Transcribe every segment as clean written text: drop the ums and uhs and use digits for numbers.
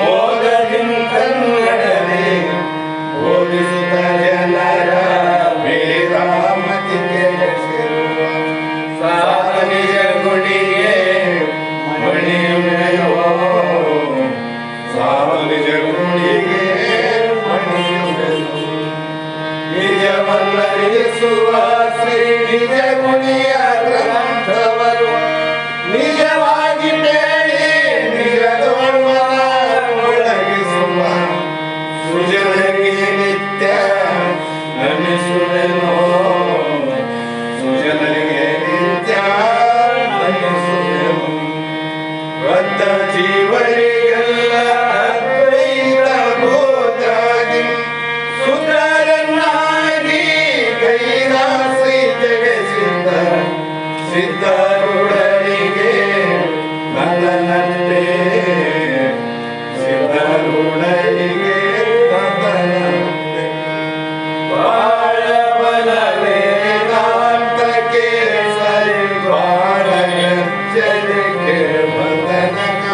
ಓದದಿನ್ ಕನ್ನಡವೇ ಓದಿಸುತ್ತ ಜನರ ವೇದಾಮತಿ ಕೆಡಿಸಿರುವ ಸಾಧನೆಯ ಗುಡಿಗೆ ಮಣಿಯುವೆಯೋ ಸಾಧನೆಯ ಗುಡಿಗೆ ಮಣಿಯುವೆಯೋ ನಿಜವಲ್ಲರಿಸುವ ಶ್ರೀ ನಿಜ ಗುಣಿಯ ಗ್ರಂಥವರು ನಿಜವಾಗಿ ಬೇಡಿ ನಿಜದೊಳಗಿಸುವ ಸುಜನರಿಗೆ ನಿತ್ಯ ನಮಿಸುವೆನೋ ಸುಜನರಿಗೆ ನಿತ್ಯ ನಮಿಸುವೆನೋ ಬದ್ಧ ಜೀವರಿಗೆಲ್ಲ ಅದ್ವೈತ ಬೋಧಾಗಿ ಸುಂದರನಾಗಿ ಕೈಲಾಸಿ ಜಗಸಿದ್ದ ಸಿದ್ಧರುಡರಿಗೆ ನನ್ನನಂತೆ ಸಿದ್ಧರುಡರಿಗೆ ನನ್ನನಂತೆ ಬಾಳಬಲ ವೇದಾಂತಕ್ಕೆ ಸರಿ ಬಾಳ ಎಚ್ಚರಿಕೆ ಬಂಧನಕ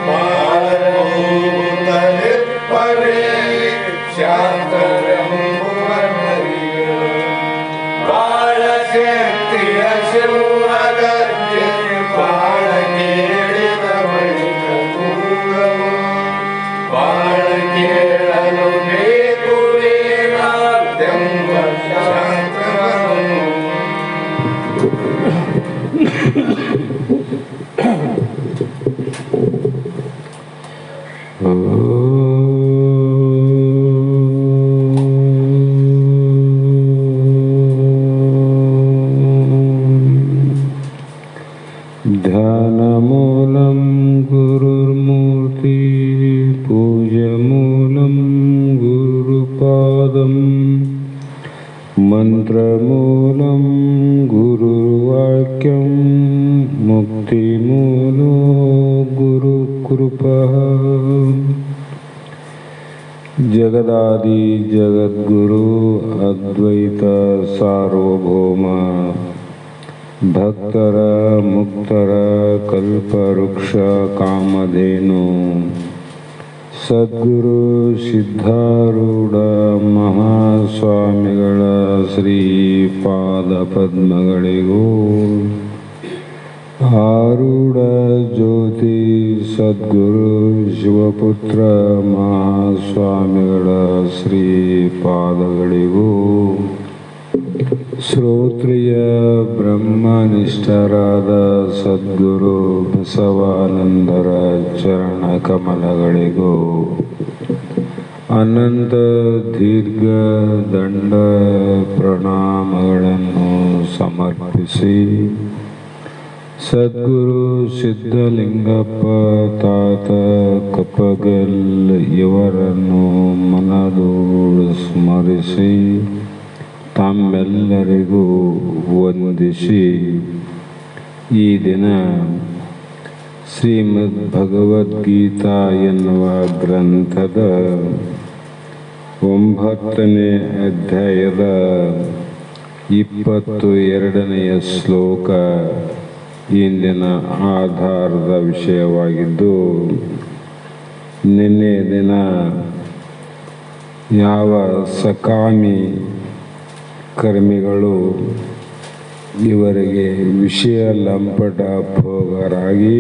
ಬಾಳಬಹುದಲೆ ಪರೇ ಶಾಂತರೆಂಬುವನ್ನರಿಗಳು ಬಾಳ ಶಕ್ತಿಯ ಶಿವಗರ್ಜೆ ಬಾಳ ಕೇಳಿದ ಬಳಿಕ ಕೂಗವು ಬಾಳ ಕೇಳಲು ಬೇಕು ವೇದಾಂತೆಂಬ ಶಾಸ್ತ್ರವನ್ನು ध्यानमूलं गुरुर्मूर्ति पूजमूलं गुरुपादं मन्त्रमूलं गुरुवाक्यं मुक्तिमूलो गुरुकृपः जगदादि जगद्गुरु अद्वैत सार्वभौम ಭಕ್ತರ ಮುಕ್ತರ ಕಲ್ಪವೃಕ್ಷ ಕಾಮಧೇನು ಸದ್ಗುರು ಸಿದ್ಧಾರೂಢ ಮಹಾಸ್ವಾಮಿಗಳ ಶ್ರೀಪಾದ ಪದ್ಮಗಳಿಗೂ ಆರೂಢ ಜ್ಯೋತಿ ಸದ್ಗುರು ಶಿವಪುತ್ರ ಮಹಾಸ್ವಾಮಿಗಳ ಶ್ರೀಪಾದಗಳಿಗೂ ಶ್ರೋತ್ರಿಯ ಬ್ರಹ್ಮನಿಷ್ಠರಾದ ಸದ್ಗುರು ಬಸವಾನಂದರ ಚರಣ ಕಮಲಗಳಿಗೂ ಅನಂತ ದೀರ್ಘ ದಂಡ ಪ್ರಣಾಮಗಳನ್ನು ಸಮರ್ಪಿಸಿ ಸದ್ಗುರು ಸಿದ್ಧಲಿಂಗಪ್ಪ ತಾತ ಕಪ್ಪಗಲ್ ಇವರನ್ನು ಮನದೂಡು ಸ್ಮರಿಸಿ ತಮ್ಮೆಲ್ಲರಿಗೂ ವಂದಿಸಿ ಈ ದಿನ ಶ್ರೀಮದ್ ಭಗವದ್ಗೀತಾ ಎನ್ನುವ ಗ್ರಂಥದ 9ನೇ ಅಧ್ಯಾಯದ 22ನೆಯ ಶ್ಲೋಕ ಇಂದಿನ ಆಧಾರದ ವಿಷಯವಾಗಿದ್ದು, ನಿನ್ನೆ ದಿನ ಯಾವ ಸಕಾಮಿ ಕರ್ಮಿಗಳು ಇವರಿಗೆ ವಿಷಯ ಲಂಪಟ ಭೋಗರಾಗಿ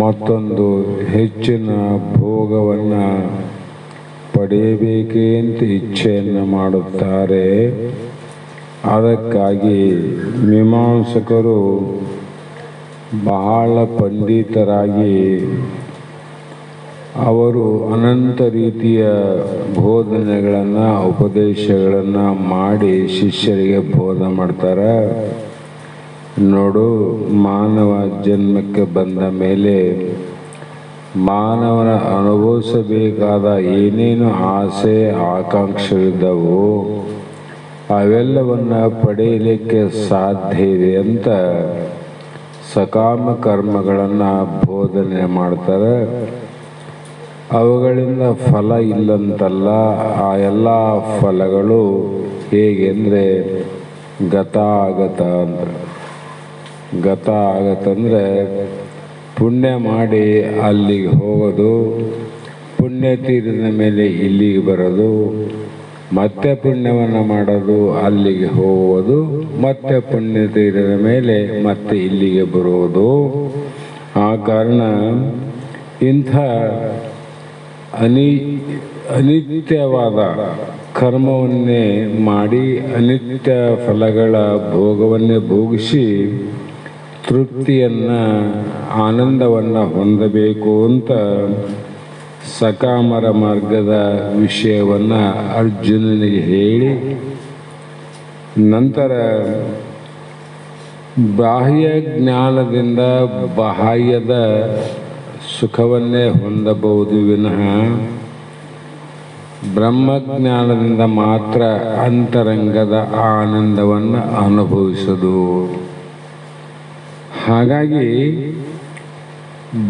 ಮತ್ತೊಂದು ಹೆಚ್ಚಿನ ಭೋಗವನ್ನು ಪಡೆಯಬೇಕೇ ಅಂತ ಇಚ್ಛೆಯನ್ನು ಮಾಡುತ್ತಾರೆ. ಅದಕ್ಕಾಗಿ ಮೀಮಾಂಸಕರು ಬಹಳ ಪಂಡಿತರಾಗಿ ಅವರು ಅನಂತ ರೀತಿಯ ಬೋಧನೆಗಳನ್ನು ಉಪದೇಶಗಳನ್ನು ಮಾಡಿ ಶಿಷ್ಯರಿಗೆ ಬೋಧ ಮಾಡ್ತಾರೆ. ನೋಡು, ಮಾನವ ಜನ್ಮಕ್ಕೆ ಬಂದ ಮೇಲೆ ಮಾನವನ ಅನುಭವಿಸಬೇಕಾದ ಏನೇನು ಆಸೆ ಆಕಾಂಕ್ಷೆಗಳಿದ್ದವು ಅವೆಲ್ಲವನ್ನು ಪಡೆಯಲಿಕ್ಕೆ ಸಾಧ್ಯ ಇದೆ ಅಂತ ಸಕಾಮ ಕರ್ಮಗಳನ್ನು ಬೋಧನೆ ಮಾಡ್ತಾರೆ. ಅವುಗಳಿಂದ ಫಲ ಇಲ್ಲಂತಲ್ಲ, ಆ ಎಲ್ಲ ಫಲಗಳು ಹೇಗೆಂದರೆ ಗತಾಗತ ಅಂತ. ಗತ ಆಗತ್ತಂದರೆ ಪುಣ್ಯ ಮಾಡಿ ಅಲ್ಲಿಗೆ ಹೋಗೋದು, ಪುಣ್ಯ ತೀರಿದ ಮೇಲೆ ಇಲ್ಲಿಗೆ ಬರೋದು, ಮತ್ತೆ ಪುಣ್ಯವನ್ನು ಮಾಡೋದು, ಅಲ್ಲಿಗೆ ಹೋಗೋದು, ಮತ್ತೆ ಪುಣ್ಯ ತೀರಿದ ಮೇಲೆ ಮತ್ತೆ ಇಲ್ಲಿಗೆ ಬರುವುದು. ಆ ಕಾರಣ ಇಂಥ ಅನಿತ್ಯವಾದ ಕರ್ಮವನ್ನೇ ಮಾಡಿ ಅನಿತ್ಯ ಫಲಗಳ ಭೋಗವನ್ನೇ ಭೋಗಿಸಿ ತೃಪ್ತಿಯನ್ನು ಆನಂದವನ್ನು ಹೊಂದಬೇಕು ಅಂತ ಸಕಾಮರ ಮಾರ್ಗದ ವಿಷಯವನ್ನು ಅರ್ಜುನನಿಗೆ ಹೇಳಿ, ನಂತರ ಬಾಹ್ಯ ಜ್ಞಾನದಿಂದ ಬಾಹ್ಯದ ಸುಖವನ್ನೇ ಹೊಂದಬಹುದು ವಿನಃ ಬ್ರಹ್ಮಜ್ಞಾನದಿಂದ ಮಾತ್ರ ಅಂತರಂಗದ ಆನಂದವನ್ನು ಅನುಭವಿಸದು. ಹಾಗಾಗಿ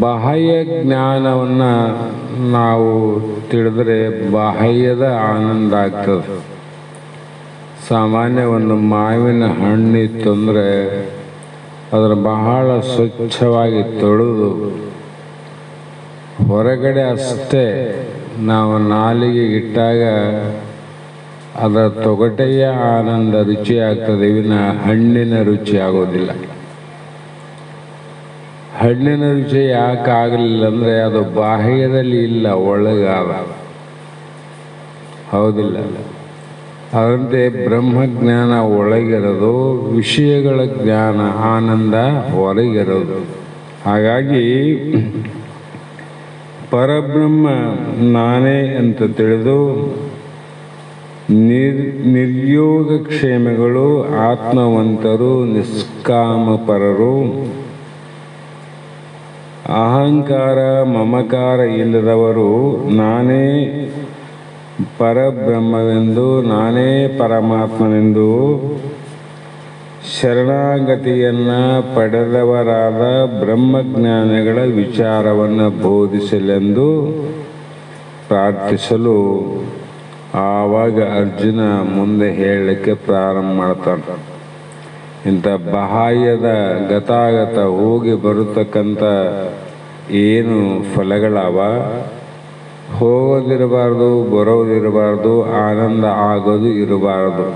ಬಾಹ್ಯ ಜ್ಞಾನವನ್ನು ನಾವು ತಿಳಿದರೆ ಬಾಹ್ಯದ ಆನಂದ ಆಗ್ತದೆ. ಸಾಮಾನ್ಯ ಒಂದು ಮಾವಿನ ಹಣ್ಣಿತ್ತು ಅಂದರೆ ಅದರ ಬಹಳ ಸ್ವಚ್ಛವಾಗಿ ತೊಳೆದು ಹೊರಗಡೆ ಅಷ್ಟೇ ನಾವು ನಾಲಿಗೆ ಇಟ್ಟಾಗ ಅದರ ತೊಗಟೆಯ ಆನಂದ ರುಚಿ ಆಗ್ತದೆ ವಿನ ಹಣ್ಣಿನ ರುಚಿ ಆಗೋದಿಲ್ಲ. ಹಣ್ಣಿನ ರುಚಿ ಯಾಕೆ ಆಗಲಿಲ್ಲ ಅಂದರೆ ಅದು ಬಾಹ್ಯದಲ್ಲಿ ಇಲ್ಲ, ಒಳಗಾದ. ಹೌದಿಲ್ಲ? ಅದರಂತೆ ಬ್ರಹ್ಮಜ್ಞಾನ ಒಳಗಿರೋದು, ವಿಷಯಗಳ ಜ್ಞಾನ ಆನಂದ ಹೊರಗಿರೋದು. ಹಾಗಾಗಿ ಪರಬ್ರಹ್ಮ ನಾನೇ ಅಂತ ತಿಳಿದು ನಿರ್ಯೋಗಕ್ಷೇಮಿಗಳು, ಆತ್ಮವಂತರು, ನಿಷ್ಕಾಮಪರರು, ಅಹಂಕಾರ ಮಮಕಾರ ಇಲ್ಲದವರು, ನಾನೇ ಪರಬ್ರಹ್ಮವೆಂದು, ನಾನೇ ಪರಮಾತ್ಮನೆಂದು ಶರಣಾಗತಿಯನ್ನು ಪಡೆದವರಾದ ಬ್ರಹ್ಮಜ್ಞಾನಿಗಳ ವಿಚಾರವನ್ನು ಬೋಧಿಸಲೆಂದು ಪ್ರಾರ್ಥಿಸಲು ಆವಾಗ ಅರ್ಜುನ ಮುಂದೆ ಹೇಳಲಿಕ್ಕೆ ಪ್ರಾರಂಭ ಮಾಡ್ತಾನೆ. ಇಂಥ ಬಾಹ್ಯದ ಗತಾಗತ ಹೋಗಿ ಬರತಕ್ಕಂಥ ಏನು ಫಲಗಳವ, ಹೋಗೋದಿರಬಾರ್ದು, ಬರೋದಿರಬಾರ್ದು, ಆನಂದ ಆಗೋದು ಇರಬಾರ್ದು.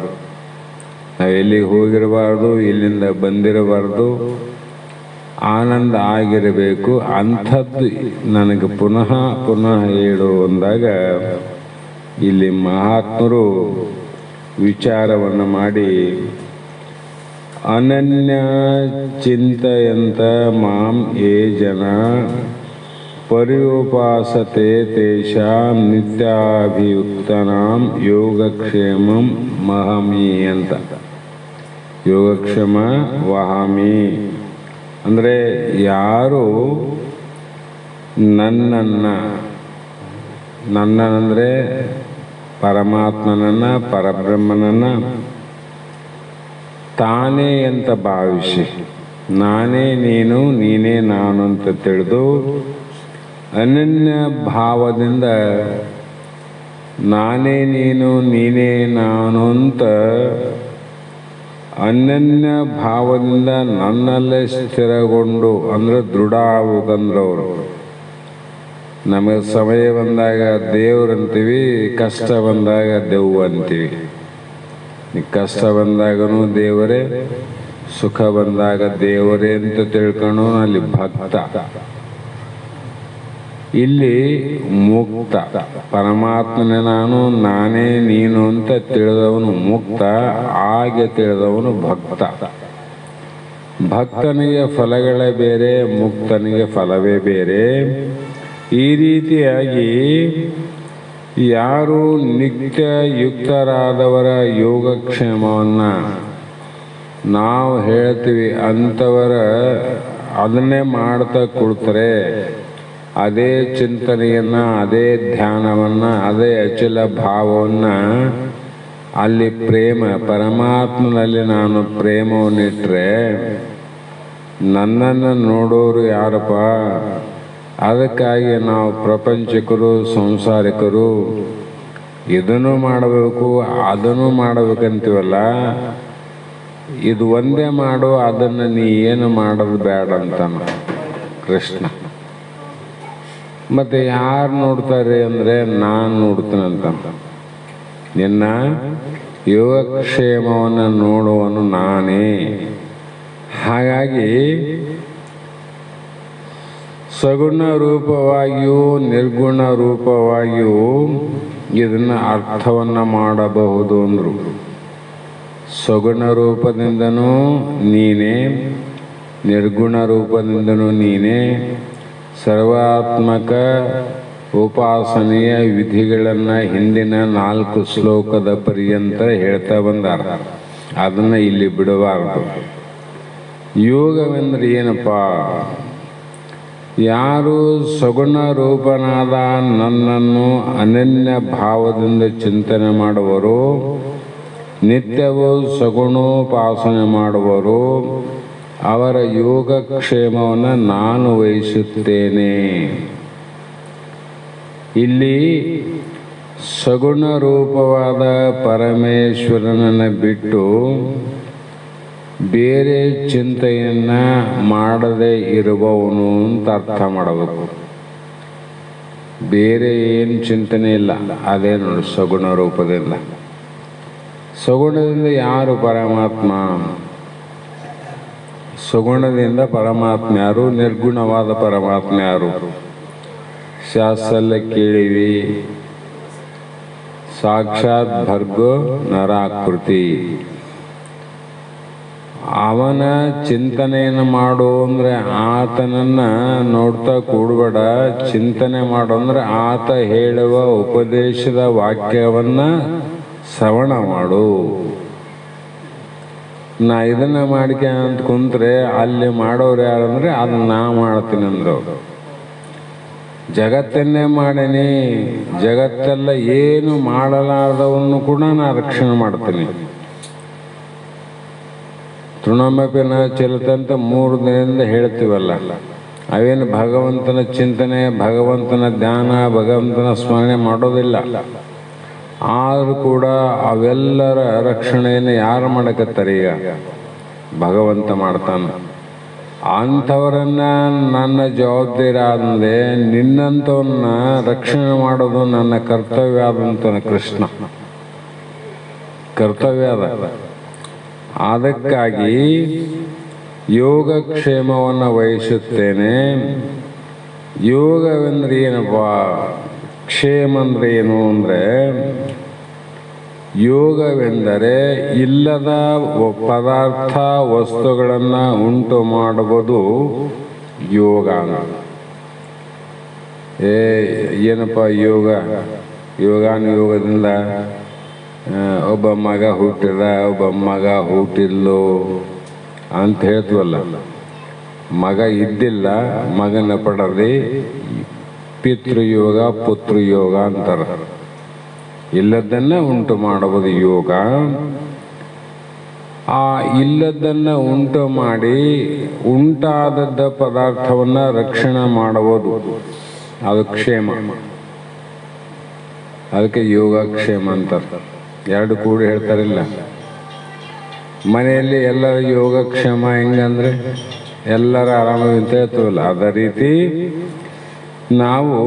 ನಾವೆಲ್ಲಿಗೆ ಹೋಗಿರಬಾರ್ದು, ಇಲ್ಲಿಂದ ಬಂದಿರಬಾರ್ದು, ಆನಂದ ಆಗಿರಬೇಕು. ಅಂಥದ್ದು ನನಗೆ ಪುನಃ ಪುನಃ ಹೇಳು ಅಂದಾಗ ಇಲ್ಲಿ ಮಹಾತ್ಮರು ವಿಚಾರವನ್ನು ಮಾಡಿ, ಅನನ್ಯ ಚಿಂತೆಯಂತ ಮಾಂ ಯೇ ಜನ ಪರ್ಯುಪಾಸತೆ ತೇಷಾಂ ನಿತ್ಯಾಭಿಯುಕ್ತನಾಂ ಯೋಗಕ್ಷೇಮಂ ವಹಾಮಿ ಅಂತ. ಯೋಗಕ್ಷೇಮ ವಹಾಮಿ ಅಂದರೆ ಯಾರು ನನ್ನಂದರೆ ಪರಮಾತ್ಮನನ್ನು, ಪರಬ್ರಹ್ಮನನ್ನು ತಾನೇ ಅಂತ ಭಾವಿಸಿ, ನಾನೇ ನೀನು, ನೀನೇ ನಾನು ಅಂತ ತಿಳಿದು ಅನನ್ಯ ಭಾವದಿಂದ ನಾನೇ ನೀನು, ನೀನೇ ನಾನು ಅಂತ ಅನನ್ಯ ಭಾವದಿಂದ ನನ್ನಲ್ಲೇ ಸ್ಥಿರಗೊಂಡು, ಅಂದರೆ ದೃಢ ಆಗುವುದಂದ್ರವರು. ನಮಗೆ ಸಮಯ ಬಂದಾಗ ದೇವ್ರಂತೀವಿ, ಕಷ್ಟ ಬಂದಾಗ ದೆವ್ವ ಅಂತೀವಿ. ಕಷ್ಟ ಬಂದಾಗನೂ ದೇವರೇ, ಸುಖ ಬಂದಾಗ ದೇವರೇ ಅಂತ ತಿಳ್ಕೊಂಡು ಅಲ್ಲಿ ಭಕ್ತ. ಇಲ್ಲಿ ಮುಕ್ತ, ಪರಮಾತ್ಮನೇ ನಾನು, ನಾನೇ ನೀನು ಅಂತ ತಿಳಿದವನು ಮುಕ್ತ, ಹಾಗೆ ತಿಳಿದವನು ಭಕ್ತ. ಭಕ್ತನಿಗೆ ಫಲಗಳೇ ಬೇರೆ, ಮುಕ್ತನಿಗೆ ಫಲವೇ ಬೇರೆ. ಈ ರೀತಿಯಾಗಿ ಯಾರು ನಿತ್ಯ ಯುಕ್ತರಾದವರ ಯೋಗಕ್ಷೇಮವನ್ನು ನಾವು ಹೇಳ್ತೀವಿ ಅಂಥವರ ಅದನ್ನೇ ಮಾಡ್ತಾ ಕೊಡ್ತಾರೆ. ಅದೇ ಚಿಂತನೆಯನ್ನು, ಅದೇ ಧ್ಯಾನವನ್ನು, ಅದೇ ಅಚಲ ಭಾವವನ್ನು, ಅಲ್ಲಿ ಪ್ರೇಮ, ಪರಮಾತ್ಮನಲ್ಲಿ ನಾನು ಪ್ರೇಮವನ್ನಿಟ್ಟರೆ ನನ್ನನ್ನು ನೋಡೋರು ಯಾರಪ್ಪ? ಅದಕ್ಕಾಗಿ ನಾವು ಪ್ರಪಂಚಿಕರು, ಸಂಸಾರಿಕರು ಇದನ್ನು ಮಾಡಬೇಕು ಅದನ್ನು ಮಾಡಬೇಕಂತೀವಲ್ಲ. ಇದು ಒಂದೇ ಮಾಡು, ಅದನ್ನು ನೀ ಏನು ಮಾಡೋದು ಬೇಡ ಅಂತಾನ ಕೃಷ್ಣ. ಮತ್ತು ಯಾರು ನೋಡ್ತಾರೆ ಅಂದರೆ ನಾನು ನೋಡ್ತೀನಂತ. ನಿನ್ನ ಯೋಗಕ್ಷೇಮವನ್ನು ನೋಡುವನು ನಾನೇ. ಹಾಗಾಗಿ ಸಗುಣ ರೂಪವಾಗಿಯೂ ನಿರ್ಗುಣ ರೂಪವಾಗಿಯೂ ಇದನ್ನು ಅರ್ಥವನ್ನು ಮಾಡಬಹುದು ಅಂದರು. ಸಗುಣ ರೂಪದಿಂದನೂ ನೀನೇ, ನಿರ್ಗುಣ ರೂಪದಿಂದನೂ ನೀನೇ. ಸರ್ವಾತ್ಮಕ ಉಪಾಸನೆಯ ವಿಧಿಗಳನ್ನು ಹಿಂದಿನ 4 ಶ್ಲೋಕದ ಪರ್ಯಂತ ಹೇಳ್ತಾ ಬಂದಾರ. ಅದನ್ನು ಇಲ್ಲಿ ಬಿಡಬಾರದು. ಯೋಗವೆಂದರೆ ಏನಪ್ಪ? ಯಾರು ಸಗುಣ ರೂಪನಾದ ನನ್ನನ್ನು ಅನನ್ಯ ಭಾವದಿಂದ ಚಿಂತನೆ ಮಾಡುವರೋ, ನಿತ್ಯವೂ ಸಗುಣೋಪಾಸನೆ ಮಾಡುವರು, ಅವರ ಯೋಗಕ್ಷೇಮವನ್ನು ನಾನು ವಹಿಸುತ್ತೇನೆ. ಇಲ್ಲಿ ಸಗುಣ ರೂಪವಾದ ಪರಮೇಶ್ವರನನ್ನು ಬಿಟ್ಟು ಬೇರೆ ಚಿಂತೆಯನ್ನು ಮಾಡದೇ ಇರುವವನು ಅಂತ ಅರ್ಥ ಮಾಡಬೇಕು. ಬೇರೆ ಏನು ಚಿಂತನೆ ಇಲ್ಲ, ಅದೇ ನೋಡಿ ಸಗುಣ ರೂಪದಿಂದ. ಸಗುಣದಿಂದ ಯಾರು ಪರಮಾತ್ಮ? ಸಗುಣದಿಂದ ಪರಮಾತ್ಮ ಯಾರು? ನಿರ್ಗುಣವಾದ ಪರಮಾತ್ಮ ಯಾರು? ಶಾಸ್ತ್ರ ಕೇಳಿವಿ. ಸಾಕ್ಷಾತ್ ಭರ್ಗೋ ನರಾಕೃತಿ. ಅವನ ಚಿಂತನೆಯನ್ನು ಮಾಡು ಅಂದರೆ ಆತನನ್ನು ನೋಡ್ತಾ ಕೂಡಬೇಡ. ಚಿಂತನೆ ಮಾಡು ಅಂದರೆ ಆತ ಹೇಳುವ ಉಪದೇಶದ ವಾಕ್ಯವನ್ನು ಶ್ರವಣ ಮಾಡು. ನಾ ಇದನ್ನು ಮಾಡ್ಕೆ ಅಂತ ಕುಂತ್ರೆ ಅಲ್ಲಿ ಮಾಡೋರು ಯಾರಂದರೆ ಅದನ್ನು ನಾ ಮಾಡ್ತೀನಿ ಅಂದರು. ಜಗತ್ತನ್ನೇ ಮಾಡೀನಿ, ಜಗತ್ತೆಲ್ಲ ಏನು ಮಾಡಲಾರ್ದವನ್ನು ಕೂಡ ನಾ ರಕ್ಷಣೆ ಮಾಡ್ತೀನಿ. ತೃಣಮಪಿನ ಚಲಿತಂತ 3 ದಿನದಿಂದ ಹೇಳ್ತೀವಲ್ಲ, ಅವೇನು ಭಗವಂತನ ಚಿಂತನೆ, ಭಗವಂತನ ಧ್ಯಾನ, ಭಗವಂತನ ಸ್ಮರಣೆ ಮಾಡೋದಿಲ್ಲ. ಆದರೂ ಕೂಡ ಅವೆಲ್ಲರ ರಕ್ಷಣೆಯನ್ನು ಯಾರು ಮಾಡಕತ್ತಾರೆ? ಈಗ ಭಗವಂತ ಮಾಡ್ತಾನೆ. ಅಂಥವರನ್ನ ನನ್ನ ಜವಾಬ್ದಾರಿ ಆದಂದೆ, ನಿನ್ನಂಥವನ್ನ ರಕ್ಷಣೆ ಮಾಡೋದು ನನ್ನ ಕರ್ತವ್ಯ ಆದಂತಾನೆ ಕೃಷ್ಣ. ಕರ್ತವ್ಯ ಅದ. ಅದಕ್ಕಾಗಿ ಯೋಗಕ್ಷೇಮವನ್ನು ವಹಿಸುತ್ತೇನೆ. ಯೋಗವೆಂದ್ರೆ ಏನಪ್ಪ? ಕ್ಷೇಮ ಅಂದರೆ ಏನು ಅಂದರೆ, ಯೋಗವೆಂದರೆ ಇಲ್ಲದ ಪದಾರ್ಥ ವಸ್ತುಗಳನ್ನು ಉಂಟು ಮಾಡುವುದು ಯೋಗ. ಏನಪ್ಪ ಯೋಗ? ಯೋಗದಿಂದ ಒಬ್ಬ ಮಗ ಹುಟ್ಟಿದ, ಒಬ್ಬ ಮಗ ಹುಟ್ಟಿಲ್ಲೋ ಅಂತ ಹೇಳ್ತೀವಲ್ಲ. ಮಗ ಇದ್ದಿಲ್ಲ, ಮಗನ ಪಡದೆ ಪಿತೃಯೋಗ ಪುತ್ರಯೋಗ ಅಂತಾರೆ. ಇಲ್ಲದನ್ನು ಉಂಟು ಮಾಡುವುದು ಯೋಗ. ಆ ಇಲ್ಲದನ್ನು ಉಂಟು ಮಾಡಿ ಉಂಟಾದದ್ದ ಪದಾರ್ಥವನ್ನು ರಕ್ಷಣೆ ಮಾಡುವುದು ಅದು ಕ್ಷೇಮ. ಅದಕ್ಕೆ ಯೋಗಕ್ಷೇಮ ಅಂತಾರೆ. 2 ಕೂಡಿ ಹೇಳ್ತಾರಿಲ್ಲ. ಮನೆಯಲ್ಲಿ ಎಲ್ಲರ ಯೋಗಕ್ಷೇಮ ಹೆಂಗಂದ್ರೆ ಎಲ್ಲರ ಆರಾಮಾಗಿ ಅಂತ ಹೇಳ್ತೀವಲ್ಲ, ಅದೇ ರೀತಿ ನಾವು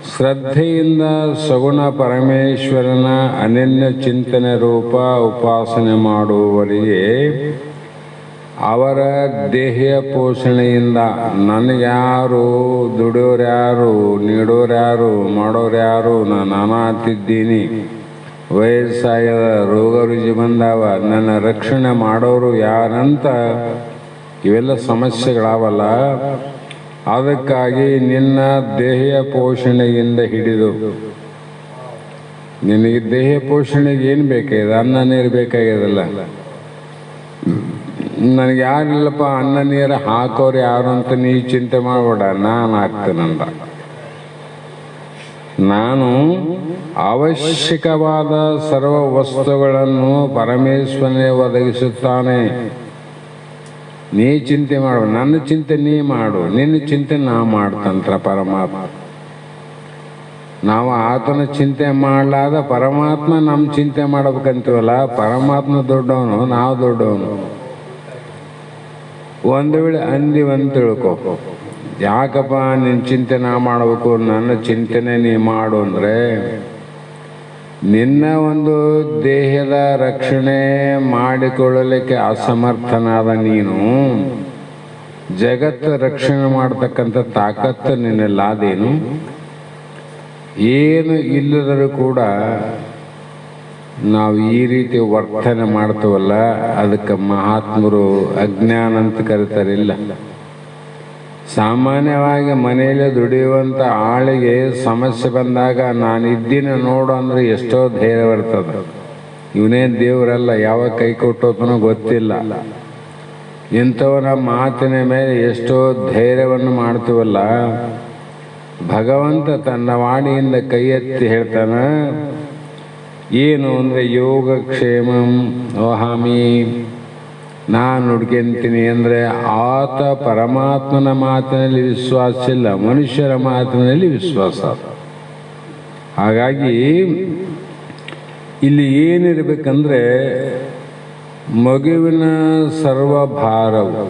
ಶ್ರದ್ಧೆಯಿಂದ ಸಗುಣ ಪರಮೇಶ್ವರನ ಅನನ್ಯ ಚಿಂತನೆ ರೂಪ ಉಪಾಸನೆ ಮಾಡುವವರಿಗೆ ಅವರ ದೇಹ ಪೋಷಣೆಯಿಂದ ನನಗ್ಯಾರು, ದುಡಿಯೋರ್ಯಾರು, ನೀಡೋರ್ಯಾರು, ಮಾಡೋರ್ಯಾರು, ನಾನು ಅಂತಿದ್ದೀನಿ, ವಯಸ್ಸಾಗ್ಯದ, ರೋಗ ರುಜಿ ಬಂದಾವ, ನನ್ನ ರಕ್ಷಣೆ ಮಾಡೋರು ಯಾರಂತ ಇವೆಲ್ಲ ಸಮಸ್ಯೆಗಳಾವಲ್ಲ. ಅದಕ್ಕಾಗಿ ನಿನ್ನ ದೇಹ ಪೋಷಣೆಯಿಂದ ಹಿಡಿದು, ನಿನಗೆ ದೇಹ ಪೋಷಣೆಗೆ ಏನು ಬೇಕಾಗಿದೆ? ಅನ್ನ ನೀರು ಬೇಕಾಗ್ಯದಲ್ಲ. ನನಗೆ ಯಾರಿಲ್ಲಪ್ಪ ಅನ್ನ ನೀರು ಹಾಕೋರು ಯಾರು ಅಂತ ನೀ ಚಿಂತೆ ಮಾಡಬೇಡ, ನಾನು ಹಾಕ್ತೇನಂದ. ನಾನು ಅವಶ್ಯಕವಾದ ಸರ್ವ ವಸ್ತುಗಳನ್ನು ಪರಮೇಶ್ವರನೇ ಒದಗಿಸುತ್ತಾನೆ. ನೀ ಚಿಂತೆ ಮಾಡು, ನನ್ನ ಚಿಂತೆ ನೀ ಮಾಡು, ನಿನ್ನ ಚಿಂತೆ ನಾ ಮಾಡ್ತಂತ್ರ ಪರಮಾತ್ಮ. ನಾವು ಆತನ ಚಿಂತೆ ಮಾಡಲಾದ ಪರಮಾತ್ಮ ನಮ್ಮ ಚಿಂತೆ ಮಾಡ್ಬೇಕಂತೀವಲ್ಲ. ಪರಮಾತ್ಮ ದೊಡ್ಡವನು, ನಾವು ದೊಡ್ಡವನು. ಒಂದು ವೇಳೆ ಅಂದಿವಂತ ತಿಳ್ಕೊ, ಯಾಕಪ್ಪ ನಿನ್ನ ಚಿಂತೆ ನಾ ಮಾಡಬೇಕು, ನನ್ನ ಚಿಂತೆನೆ ನೀ ಮಾಡು ಅಂದರೆ, ನಿನ್ನ ಒಂದು ದೇಹದ ರಕ್ಷಣೆ ಮಾಡಿಕೊಳ್ಳಲಿಕ್ಕೆ ಅಸಮರ್ಥನಾದ ನೀನು ಜಗತ್ತು ರಕ್ಷಣೆ ಮಾಡ್ತಕ್ಕಂಥ ತಾಕತ್ತು ನಿನ್ನಲ್ಲಾದೇನು? ಏನು ಇಲ್ಲದರೂ ಕೂಡ ನಾವು ಈ ರೀತಿ ವರ್ತನೆ ಮಾಡ್ತೀವಲ್ಲ, ಅದಕ್ಕೆ ಮಹಾತ್ಮರು ಅಜ್ಞಾನ ಅಂತ ಕರೀತಾರಿಲ್ಲ. ಸಾಮಾನ್ಯವಾಗಿ ಮನೆಯಲ್ಲಿ ದುಡಿಯುವಂಥ ಆಳಿಗೆ ಸಮಸ್ಯೆ ಬಂದಾಗ ನಾನು ಇದ್ದೀನಿ ನೋಡು ಅಂದರೆ ಎಷ್ಟೋ ಧೈರ್ಯ ಬರ್ತದೆ. ಇವನೇನು ದೇವರಲ್ಲ, ಯಾವಾಗ ಕೈ ಕೊಟ್ಟೋತನೋ ಗೊತ್ತಿಲ್ಲ. ಇಂಥವನ ಮಾತಿನ ಮೇಲೆ ಎಷ್ಟೋ ಧೈರ್ಯವನ್ನು ಮಾಡ್ತೀವಲ್ಲ. ಭಗವಂತ ತನ್ನ ವಾಣಿಯಿಂದ ಕೈ ಎತ್ತಿ ಹೇಳ್ತಾನೆ, ಏನು ಅಂದರೆ ಯೋಗಕ್ಷೇಮಂ ವಹಾಮಿ, ನಾನು ನುಡ್ಕೊಂತೀನಿ ಅಂದರೆ ಆತ ಪರಮಾತ್ಮನ ಮಾತಿನಲ್ಲಿ ವಿಶ್ವಾಸ ಇಲ್ಲ, ಮನುಷ್ಯರ ಮಾತಿನಲ್ಲಿ ವಿಶ್ವಾಸ. ಹಾಗಾಗಿ ಇಲ್ಲಿ ಏನಿರಬೇಕಂದ್ರೆ, ಮಗುವಿನ ಸರ್ವಭಾರವು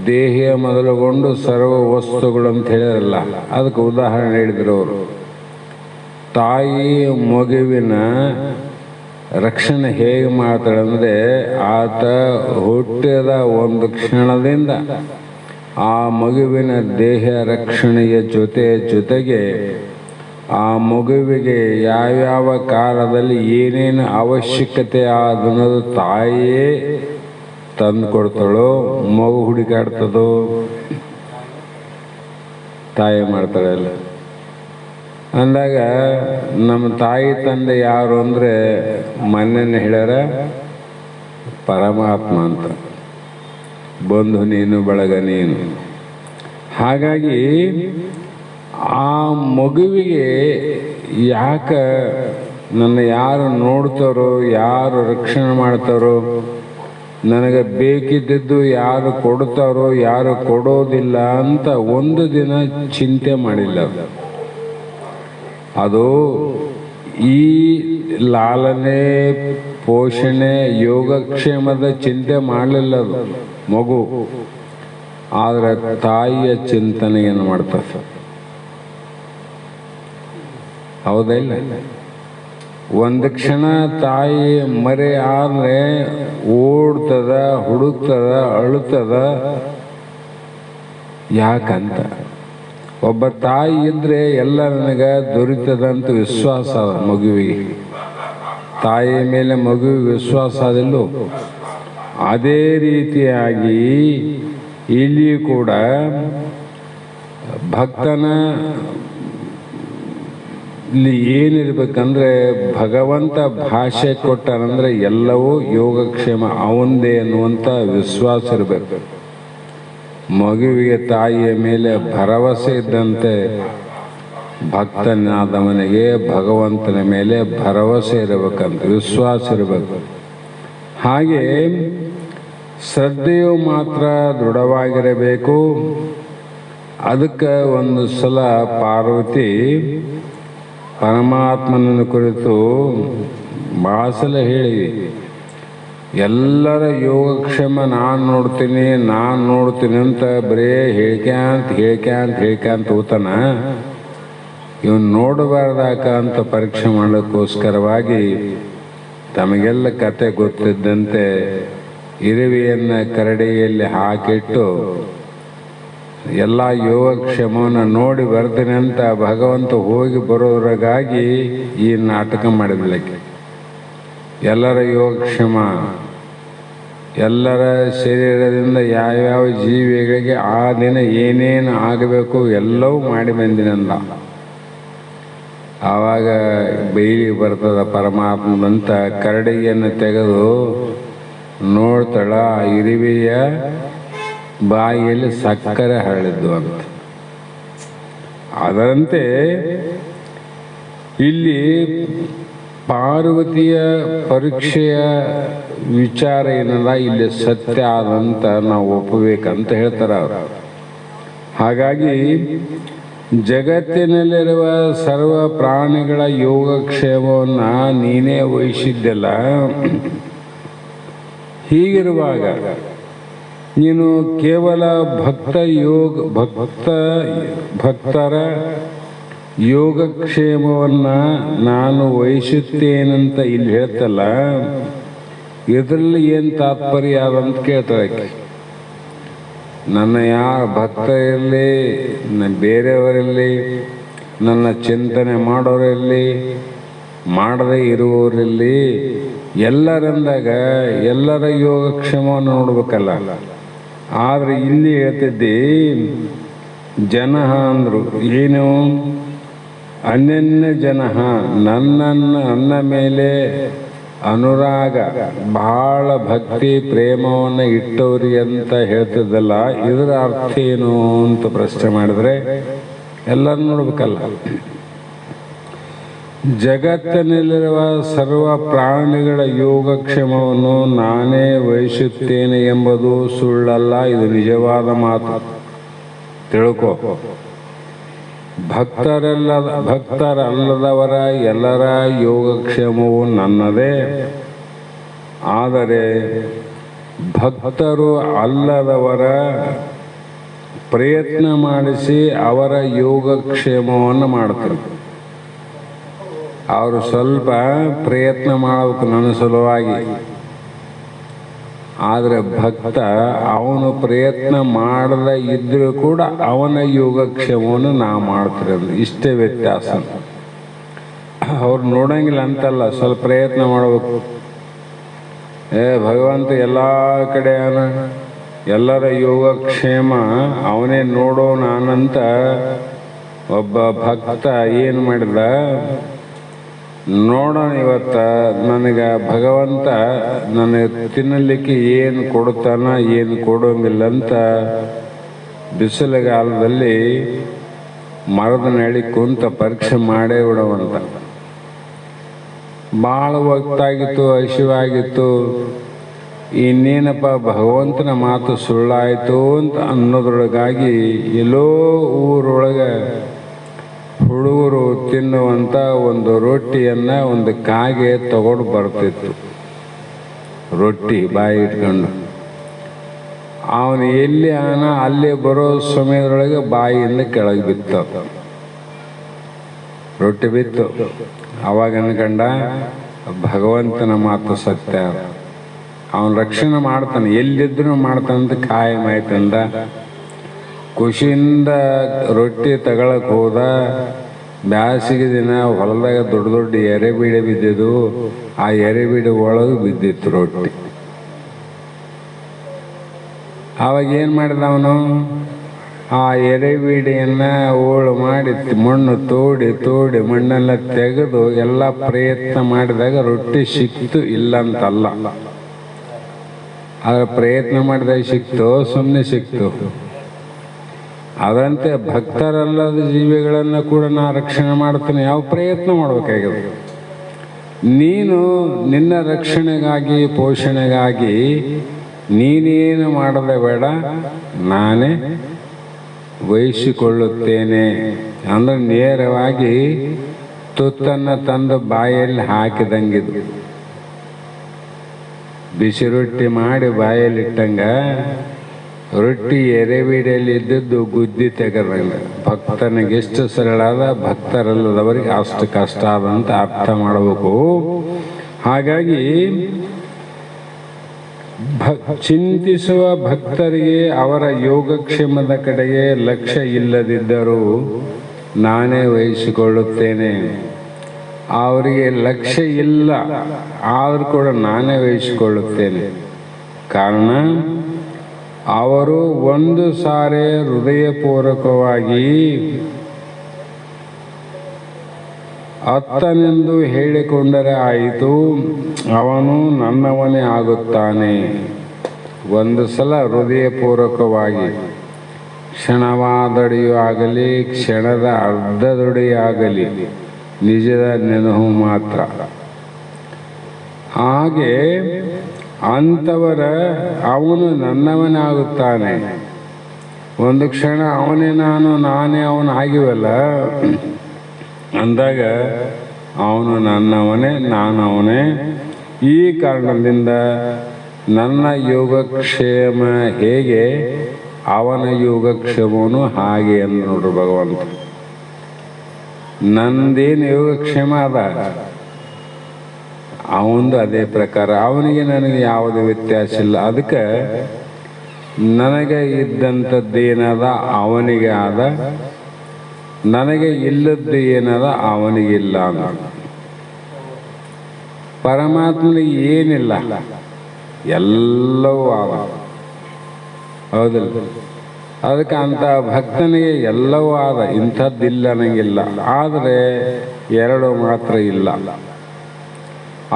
ದೇಹ ಮೊದಲುಗೊಂಡು ಸರ್ವ ವಸ್ತುಗಳು ಅಂತ ಹೇಳಿರಲ್ಲ, ಅದಕ್ಕೆ ಉದಾಹರಣೆ ಹೇಳಿದ್ರು ಅವರು. ತಾಯಿ ಮಗುವಿನ ರಕ್ಷಣೆ ಹೇಗೆ ಮಾಡ್ತಾಳೆ ಅಂದರೆ, ಆತ ಹುಟ್ಟಿದ ಒಂದು ಕ್ಷಣದಿಂದ ಆ ಮಗುವಿನ ದೇಹ ರಕ್ಷಣೆಯ ಜೊತೆಗೆ ಆ ಮಗುವಿಗೆ ಯಾವ್ಯಾವ ಕಾಲದಲ್ಲಿ ಏನೇನು ಅವಶ್ಯಕತೆ ಅನ್ನೋದು ತಾಯಿಯೇ ತಂದು ಕೊಡ್ತಾಳೋ. ಮಗು ಹುಡುಕಾಡ್ತದೋ, ತಾಯಿ ಮಾಡ್ತಾಳೆ ಅಲ್ಲ. ಅಂದಾಗ ನಮ್ಮ ತಾಯಿ ತಂದೆ ಯಾರು ಅಂದರೆ, ಮೊನ್ನೆ ಹೇಳ್ಯಾರ ಪರಮಾತ್ಮ ಅಂತ, ಬಂಧು ನೀನು ಬಳಗ ನೀನು. ಹಾಗಾಗಿ ಆ ಮಗುವಿಗೆ ಯಾಕೆ ನನ್ನ ಯಾರು ನೋಡ್ತಾರೋ, ಯಾರು ರಕ್ಷಣೆ ಮಾಡ್ತಾರೋ, ನನಗೆ ಬೇಕಿದ್ದದ್ದು ಯಾರು ಕೊಡ್ತಾರೋ ಯಾರು ಕೊಡೋದಿಲ್ಲ ಅಂತ ಒಂದು ದಿನ ಚಿಂತೆ ಮಾಡಿಲ್ಲ. ಅದು ಈ ಲಾಲನೆ ಪೋಷಣೆ ಯೋಗಕ್ಷೇಮದ ಚಿಂತೆ ಮಾಡಲಿಲ್ಲ ಅದು ಮಗು. ಆದರೆ ತಾಯಿಯ ಚಿಂತನೆಯನ್ನು ಮಾಡ್ತದೆ. ಹೌದಾ ಇಲ್ಲ? ಒಂದು ಕ್ಷಣ ತಾಯಿ ಮರೆ ಆದರೆ ಓಡ್ತದ, ಹುಡುಕ್ತದ, ಅಳುತ್ತದ. ಯಾಕಂತ ಒಬ್ಬ ತಾಯಿ ಇದ್ರೆ ಎಲ್ಲ ನನಗೆ ದೊರೀತದಂತ ವಿಶ್ವಾಸ ಮಗುವಿಗೆ. ತಾಯಿಯ ಮೇಲೆ ಮಗುವಿಗೆ ವಿಶ್ವಾಸ ಅದಿಲ್ಲೋ, ಅದೇ ರೀತಿಯಾಗಿ ಇಲ್ಲಿ ಕೂಡ ಭಕ್ತನ ಇಲ್ಲಿ ಏನಿರ್ಬೇಕಂದ್ರೆ, ಭಗವಂತ ಭಾಷೆ ಕೊಟ್ಟನಂದ್ರೆ ಎಲ್ಲವೂ ಯೋಗಕ್ಷೇಮ ಅವಂದೇ ಅನ್ನುವಂಥ ವಿಶ್ವಾಸ ಇರಬೇಕು. ಮಗುವಿಗೆ ತಾಯಿಯ ಮೇಲೆ ಭರವಸೆ ಇದ್ದಂತೆ ಭಕ್ತನಾದವನಿಗೆ ಭಗವಂತನ ಮೇಲೆ ಭರವಸೆ ಇರಬೇಕಂತ, ವಿಶ್ವಾಸ ಇರಬೇಕು. ಹಾಗೆ ಶ್ರದ್ಧೆಯು ಮಾತ್ರ ದೃಢವಾಗಿರಬೇಕು. ಅದಕ್ಕೆ ಒಂದು ಸಲ ಪಾರ್ವತಿ ಪರಮಾತ್ಮನನ್ನು ಕುರಿತು ಭಾಳ ಸಲ ಹೇಳಿ, ಎಲ್ಲರ ಯೋಗಕ್ಷೇಮ ನಾನು ನೋಡ್ತೀನಿ ಅಂತ ಬರೇ ಹೇಳ್ಕ್ಯಾಂತ ಹೋತಾನ. ಇವನು ನೋಡಬಾರ್ದಾಕ ಅಂತ ಪರೀಕ್ಷೆ ಮಾಡೋಕ್ಕೋಸ್ಕರವಾಗಿ ತಮಗೆಲ್ಲ ಕತೆ ಗೊತ್ತಿದ್ದಂತೆ ಇರುವೆಯನ್ನು ಕರಡಿಯಲ್ಲಿ ಹಾಕಿಟ್ಟು ಎಲ್ಲ ಯೋಗಕ್ಷೇಮವನ್ನು ನೋಡಿ ಬರ್ತೀನಿ ಅಂತ ಭಗವಂತ ಹೋಗಿ ಬರೋದ್ರಾಗಾಗಿ ಈ ನಾಟಕ ಮಾಡಿದ್ಲಕ್ಕೆ. ಎಲ್ಲರ ಯೋಗಕ್ಷೇಮ, ಎಲ್ಲರ ಶರೀರದಿಂದ ಯಾವ್ಯಾವ ಜೀವಿಗಳಿಗೆ ಆ ದಿನ ಏನೇನು ಆಗಬೇಕು ಎಲ್ಲವೂ ಮಾಡಿ ಬಂದಿನಂದ. ಆವಾಗ ಬೈಲಿಗೆ ಬರ್ತದ ಪರಮಾತ್ಮದಂತ ಕರಡಿಯನ್ನು ತೆಗೆದು ನೋಡ್ತಾಳ, ಇರುವೆಯ ಬಾಯಿಯಲ್ಲಿ ಸಕ್ಕರೆ ಹರಳಿದ್ದು ಅಂತ. ಅದರಂತೆ ಇಲ್ಲಿ ಪಾರ್ವತಿಯ ಪರೀಕ್ಷೆಯ ವಿಚಾರ ಏನಲ್ಲ, ಇಲ್ಲಿ ಸತ್ಯ ಆದಂತ ನಾವು ಒಪ್ಪಬೇಕಂತ ಹೇಳ್ತಾರೆ ಅವರು. ಹಾಗಾಗಿ ಜಗತ್ತಿನಲ್ಲಿರುವ ಸರ್ವ ಪ್ರಾಣಿಗಳ ಯೋಗಕ್ಷೇಮವನ್ನು ನೀನೇ ವಹಿಸಿದ್ದೆಲ್ಲ. ಹೀಗಿರುವಾಗ ನೀನು ಕೇವಲ ಭಕ್ತರ ಯೋಗಕ್ಷೇಮವನ್ನು ನಾನು ವಹಿಸುತ್ತೇನಂತ ಇಲ್ಲಿ ಹೇಳ್ತಲ್ಲ, ಇದರಲ್ಲಿ ಏನು ತಾತ್ಪರ್ಯ ಅದಂತ ಕೇಳ್ತಾರೆ. ನನ್ನ ಯಾರ ಭಕ್ತ ಇರಲಿ, ಬೇರೆಯವರಲ್ಲಿ, ನನ್ನ ಚಿಂತನೆ ಮಾಡೋರಲ್ಲಿ, ಮಾಡದೇ ಇರುವವರಲ್ಲಿ, ಎಲ್ಲರಂದಾಗ ಎಲ್ಲರ ಯೋಗಕ್ಷೇಮವನ್ನು ನೋಡ್ಬೇಕಲ್ಲ. ಆದರೆ ಇಲ್ಲಿ ಹೇಳ್ತಿದ್ದಿ ಜನ ಅಂದರು ಏನು? ಅನ್ಯನ್ಯ ಜನ ನನ್ನ ಮೇಲೆ ಅನುರಾಗ, ಬಹಳ ಭಕ್ತಿ ಪ್ರೇಮವನ್ನು ಇಟ್ಟವ್ರಿ ಅಂತ ಹೇಳ್ತಿದ್ದಲ್ಲ, ಇದರ ಅರ್ಥ ಏನು ಅಂತ ಪ್ರಶ್ನೆ ಮಾಡಿದ್ರೆ ಎಲ್ಲರೂ ನೋಡ್ಬೇಕಲ್ಲ. ಜಗತ್ತಿನಲ್ಲಿರುವ ಸರ್ವ ಪ್ರಾಣಿಗಳ ಯೋಗಕ್ಷೇಮವನ್ನು ನಾನೇ ವಹಿಸುತ್ತೇನೆ ಎಂಬುದು ಸುಳ್ಳಲ್ಲ, ಇದು ನಿಜವಾದ ಮಾತು. ತಿಳ್ಕೊ. ಭಕ್ತರಲ್ಲದವರ ಎಲ್ಲರ ಯೋಗಕ್ಷೇಮವು ನನ್ನದೇ. ಆದರೆ ಭಕ್ತರು ಅಲ್ಲದವರ ಪ್ರಯತ್ನ ಮಾಡಿಸಿ ಅವರ ಯೋಗಕ್ಷೇಮವನ್ನು ಮಾಡ್ತಾರೆ. ಅವರು ಸ್ವಲ್ಪ ಪ್ರಯತ್ನ ಮಾಡಬೇಕು ನನ್ನ ಸಲುವಾಗಿ. ಆದರೆ ಭಕ್ತ ಅವನು ಪ್ರಯತ್ನ ಮಾಡದೇ ಇದ್ದರೂ ಕೂಡ ಅವನ ಯೋಗಕ್ಷೇಮವನ್ನು ನಾವು ಮಾಡ್ತೀವಿ. ಇಷ್ಟೇ ವ್ಯತ್ಯಾಸ. ಅವ್ರು ನೋಡಂಗಿಲ್ಲ ಅಂತಲ್ಲ, ಸ್ವಲ್ಪ ಪ್ರಯತ್ನ ಮಾಡಬೇಕು. ಭಗವಂತ ಎಲ್ಲ ಕಡೆ ಎಲ್ಲರ ಯೋಗಕ್ಷೇಮ ಅವನೇ ನೋಡೋಣ ಅಂತ ಒಬ್ಬ ಭಕ್ತ ಏನು ಮಾಡಿದ, ನೋಡೋಣ ಇವತ್ತ ನನಗೆ ಭಗವಂತ ನನಗೆ ತಿನ್ನಲಿಕ್ಕೆ ಏನು ಕೊಡ್ತಾನ ಏನು ಕೊಡೋಂಗಿಲ್ಲ ಅಂತ ಬಿಸಿಲುಗಾಲದಲ್ಲಿ ಮರದ ನೆಳಿ ಕುಂತ ಪರೀಕ್ಷೆ ಮಾಡೇ ಬಿಡವಂತ. ಭಾಳ ಹೊತ್ತಾಗಿತ್ತು, ಹಸಿವಾಗಿತ್ತು. ಇನ್ನೇನಪ್ಪ ಭಗವಂತನ ಮಾತು ಸುಳ್ಳಾಯಿತು ಅಂತ ಅನ್ನೋದ್ರೊಳಗಾಗಿ ಎಲ್ಲೋ ಊರೊಳಗೆ ಹುಡುಗರು ತಿನ್ನುವಂಥ ಒಂದು ರೊಟ್ಟಿಯನ್ನು ಒಂದು ಕಾಗೆ ತಗೊಂಡು ಬರ್ತಿತ್ತು. ರೊಟ್ಟಿ ಬಾಯಿ ಇಟ್ಕೊಂಡು ಅವನು ಎಲ್ಲಿ ಅಲ್ಲೇ ಬರೋ ಸಮಯದೊಳಗೆ ಬಾಯಿಯಿಂದ ಕೆಳಗೆ ಬಿತ್ತ ರೊಟ್ಟಿ ಬಿತ್ತು. ಅವಾಗ ಅನ್ಕಂಡ ಭಗವಂತನ ಮಾತು ಸತ್ಯ, ಅವನು ರಕ್ಷಣೆ ಮಾಡ್ತಾನೆ, ಎಲ್ಲಿದ್ರೂ ಮಾಡ್ತಾನಂತ ಕಾಯಮಾಯ್ತಂದ. ಖುಷಿಯಿಂದ ರೊಟ್ಟಿ ತಗೊಳಕ್ಕೆ ಹೋದ. ಬ್ಯಾಸಿಗೆ ದಿನ ಹೊಲದಾಗ ದೊಡ್ಡ ದೊಡ್ಡ ಎರೆಬೀಡೆ ಬಿದ್ದಿದ್ದು, ಆ ಎರೆಬೀಡೆ ಒಳಗೆ ಬಿದ್ದಿತ್ತು ರೊಟ್ಟಿ. ಆವಾಗ ಏನು ಮಾಡಿದ ಅವನು? ಆ ಎರೆಬೀಡಿಯನ್ನು ಓಳು ಮಾಡಿ ಮಣ್ಣು ತೋಡಿ ಮಣ್ಣೆಲ್ಲ ತೆಗೆದು ಎಲ್ಲ ಪ್ರಯತ್ನ ಮಾಡಿದಾಗ ರೊಟ್ಟಿ ಸಿಕ್ತು, ಇಲ್ಲ ಅಂತಲ್ಲ. ಆದರೆ ಪ್ರಯತ್ನ ಮಾಡಿದಾಗ ಸಿಕ್ತು, ಸುಮ್ಮನೆ ಸಿಕ್ತು. ಅದಂತೆ ಭಕ್ತರಲ್ಲದ ಜೀವಿಗಳನ್ನು ಕೂಡ ನಾ ರಕ್ಷಣೆ ಮಾಡ್ತೇನೆ. ಯಾವ ಪ್ರಯತ್ನ ಮಾಡಬೇಕಾಗಿದೆ? ನೀನು ನಿನ್ನ ರಕ್ಷಣೆಗಾಗಿ ಪೋಷಣೆಗಾಗಿ ನೀನೇನು ಮಾಡದೆ ಬೇಡ, ನಾನೇ ವಹಿಸಿಕೊಳ್ಳುತ್ತೇನೆ ಅಂದ್ರೆ ನೇರವಾಗಿ ತುತ್ತನ್ನು ತಂದು ಬಾಯಲ್ಲಿ ಹಾಕಿದಂಗಿದ್ದು. ಬಿಸಿ ರೊಟ್ಟಿ ಮಾಡಿ ಬಾಯಲ್ಲಿ ಇಟ್ಟಂಗ ರೊಟ್ಟಿ ಎರೆಬೀಡಿಯಲ್ಲಿ ಇದ್ದದ್ದು ಗುದ್ದಿ ತೆಗೆದಂಗ. ಭಕ್ತನಿಗೆ ಎಷ್ಟು ಸರಳ ಅದ, ಭಕ್ತರಲ್ಲದವರಿಗೆ ಅಷ್ಟು ಕಷ್ಟ ಆದಂತ ಅರ್ಥ ಮಾಡಬೇಕು. ಹಾಗಾಗಿ ಚಿಂತಿಸುವ ಭಕ್ತರಿಗೆ ಅವರ ಯೋಗಕ್ಷೇಮದ ಕಡೆಗೆ ಲಕ್ಷ್ಯ ಇಲ್ಲದಿದ್ದರೂ ನಾನೇ ವಹಿಸಿಕೊಳ್ಳುತ್ತೇನೆ. ಅವರಿಗೆ ಲಕ್ಷ್ಯ ಇಲ್ಲ ಆದರೂ ಕೂಡ ನಾನೇ ವಹಿಸಿಕೊಳ್ಳುತ್ತೇನೆ. ಕಾರಣ ಅವರು ಒಂದು ಸಾರಿ ಹೃದಯಪೂರ್ವಕವಾಗಿ ಅತ್ತನೆಂದು ಹೇಳಿಕೊಂಡರೆ ಆಯಿತು, ಅವನು ನನ್ನವನೇ ಆಗುತ್ತಾನೆ. ಒಂದು ಸಲ ಹೃದಯಪೂರ್ವಕವಾಗಿ ಕ್ಷಣವಾದಡಿಯೂ ಆಗಲಿ, ಕ್ಷಣದ ಅರ್ಧದೊಡೆಯಾಗಲಿ ನಿಜದ ನೆನಹು ಮಾತ್ರ. ಹಾಗೆ ಅಂಥವರ ಅವನು ನನ್ನವನಾಗುತ್ತಾನೆ. ಒಂದು ಕ್ಷಣ ಅವನೇ ನಾನು ನಾನೇ ಅವನು ಆಗಿವಲ್ಲ ಅಂದಾಗ ಅವನು ನನ್ನವನೇ ನಾನು ಅವನೇ. ಈ ಕಾರಣದಿಂದ ನನ್ನ ಯೋಗಕ್ಷೇಮ ಹೇಗೆ ಅವನ ಯೋಗಕ್ಷೇಮನು ಹಾಗೆ ಎಂದು ನೋಡ್ರಿ ಭಗವಂತ. ನಂದೇನು ಯೋಗಕ್ಷೇಮ ಅದ ಅವಂದು ಅದೇ ಪ್ರಕಾರ. ಅವನಿಗೆ ನನಗೆ ಯಾವುದೇ ವ್ಯತ್ಯಾಸ ಇಲ್ಲ. ಅದಕ್ಕೆ ನನಗೆ ಇದ್ದಂಥದ್ದೇನದ ಅವನಿಗೆ ಆದ, ನನಗೆ ಇಲ್ಲದ್ದು ಏನದ ಅವನಿಗಿಲ್ಲ ಅಂತ. ಪರಮಾತ್ಮನಿಗೆ ಏನಿಲ್ಲ, ಎಲ್ಲವೂ ಆದ. ಹೌದಿಲ್ಲ? ಅದಕ್ಕೆ ಅಂಥ ಭಕ್ತನಿಗೆ ಎಲ್ಲವೂ ಆದ, ಇಂಥದ್ದಿಲ್ಲ ನನಗಿಲ್ಲ. ಆದರೆ ಎರಡು ಮಾತ್ರ ಇಲ್ಲ.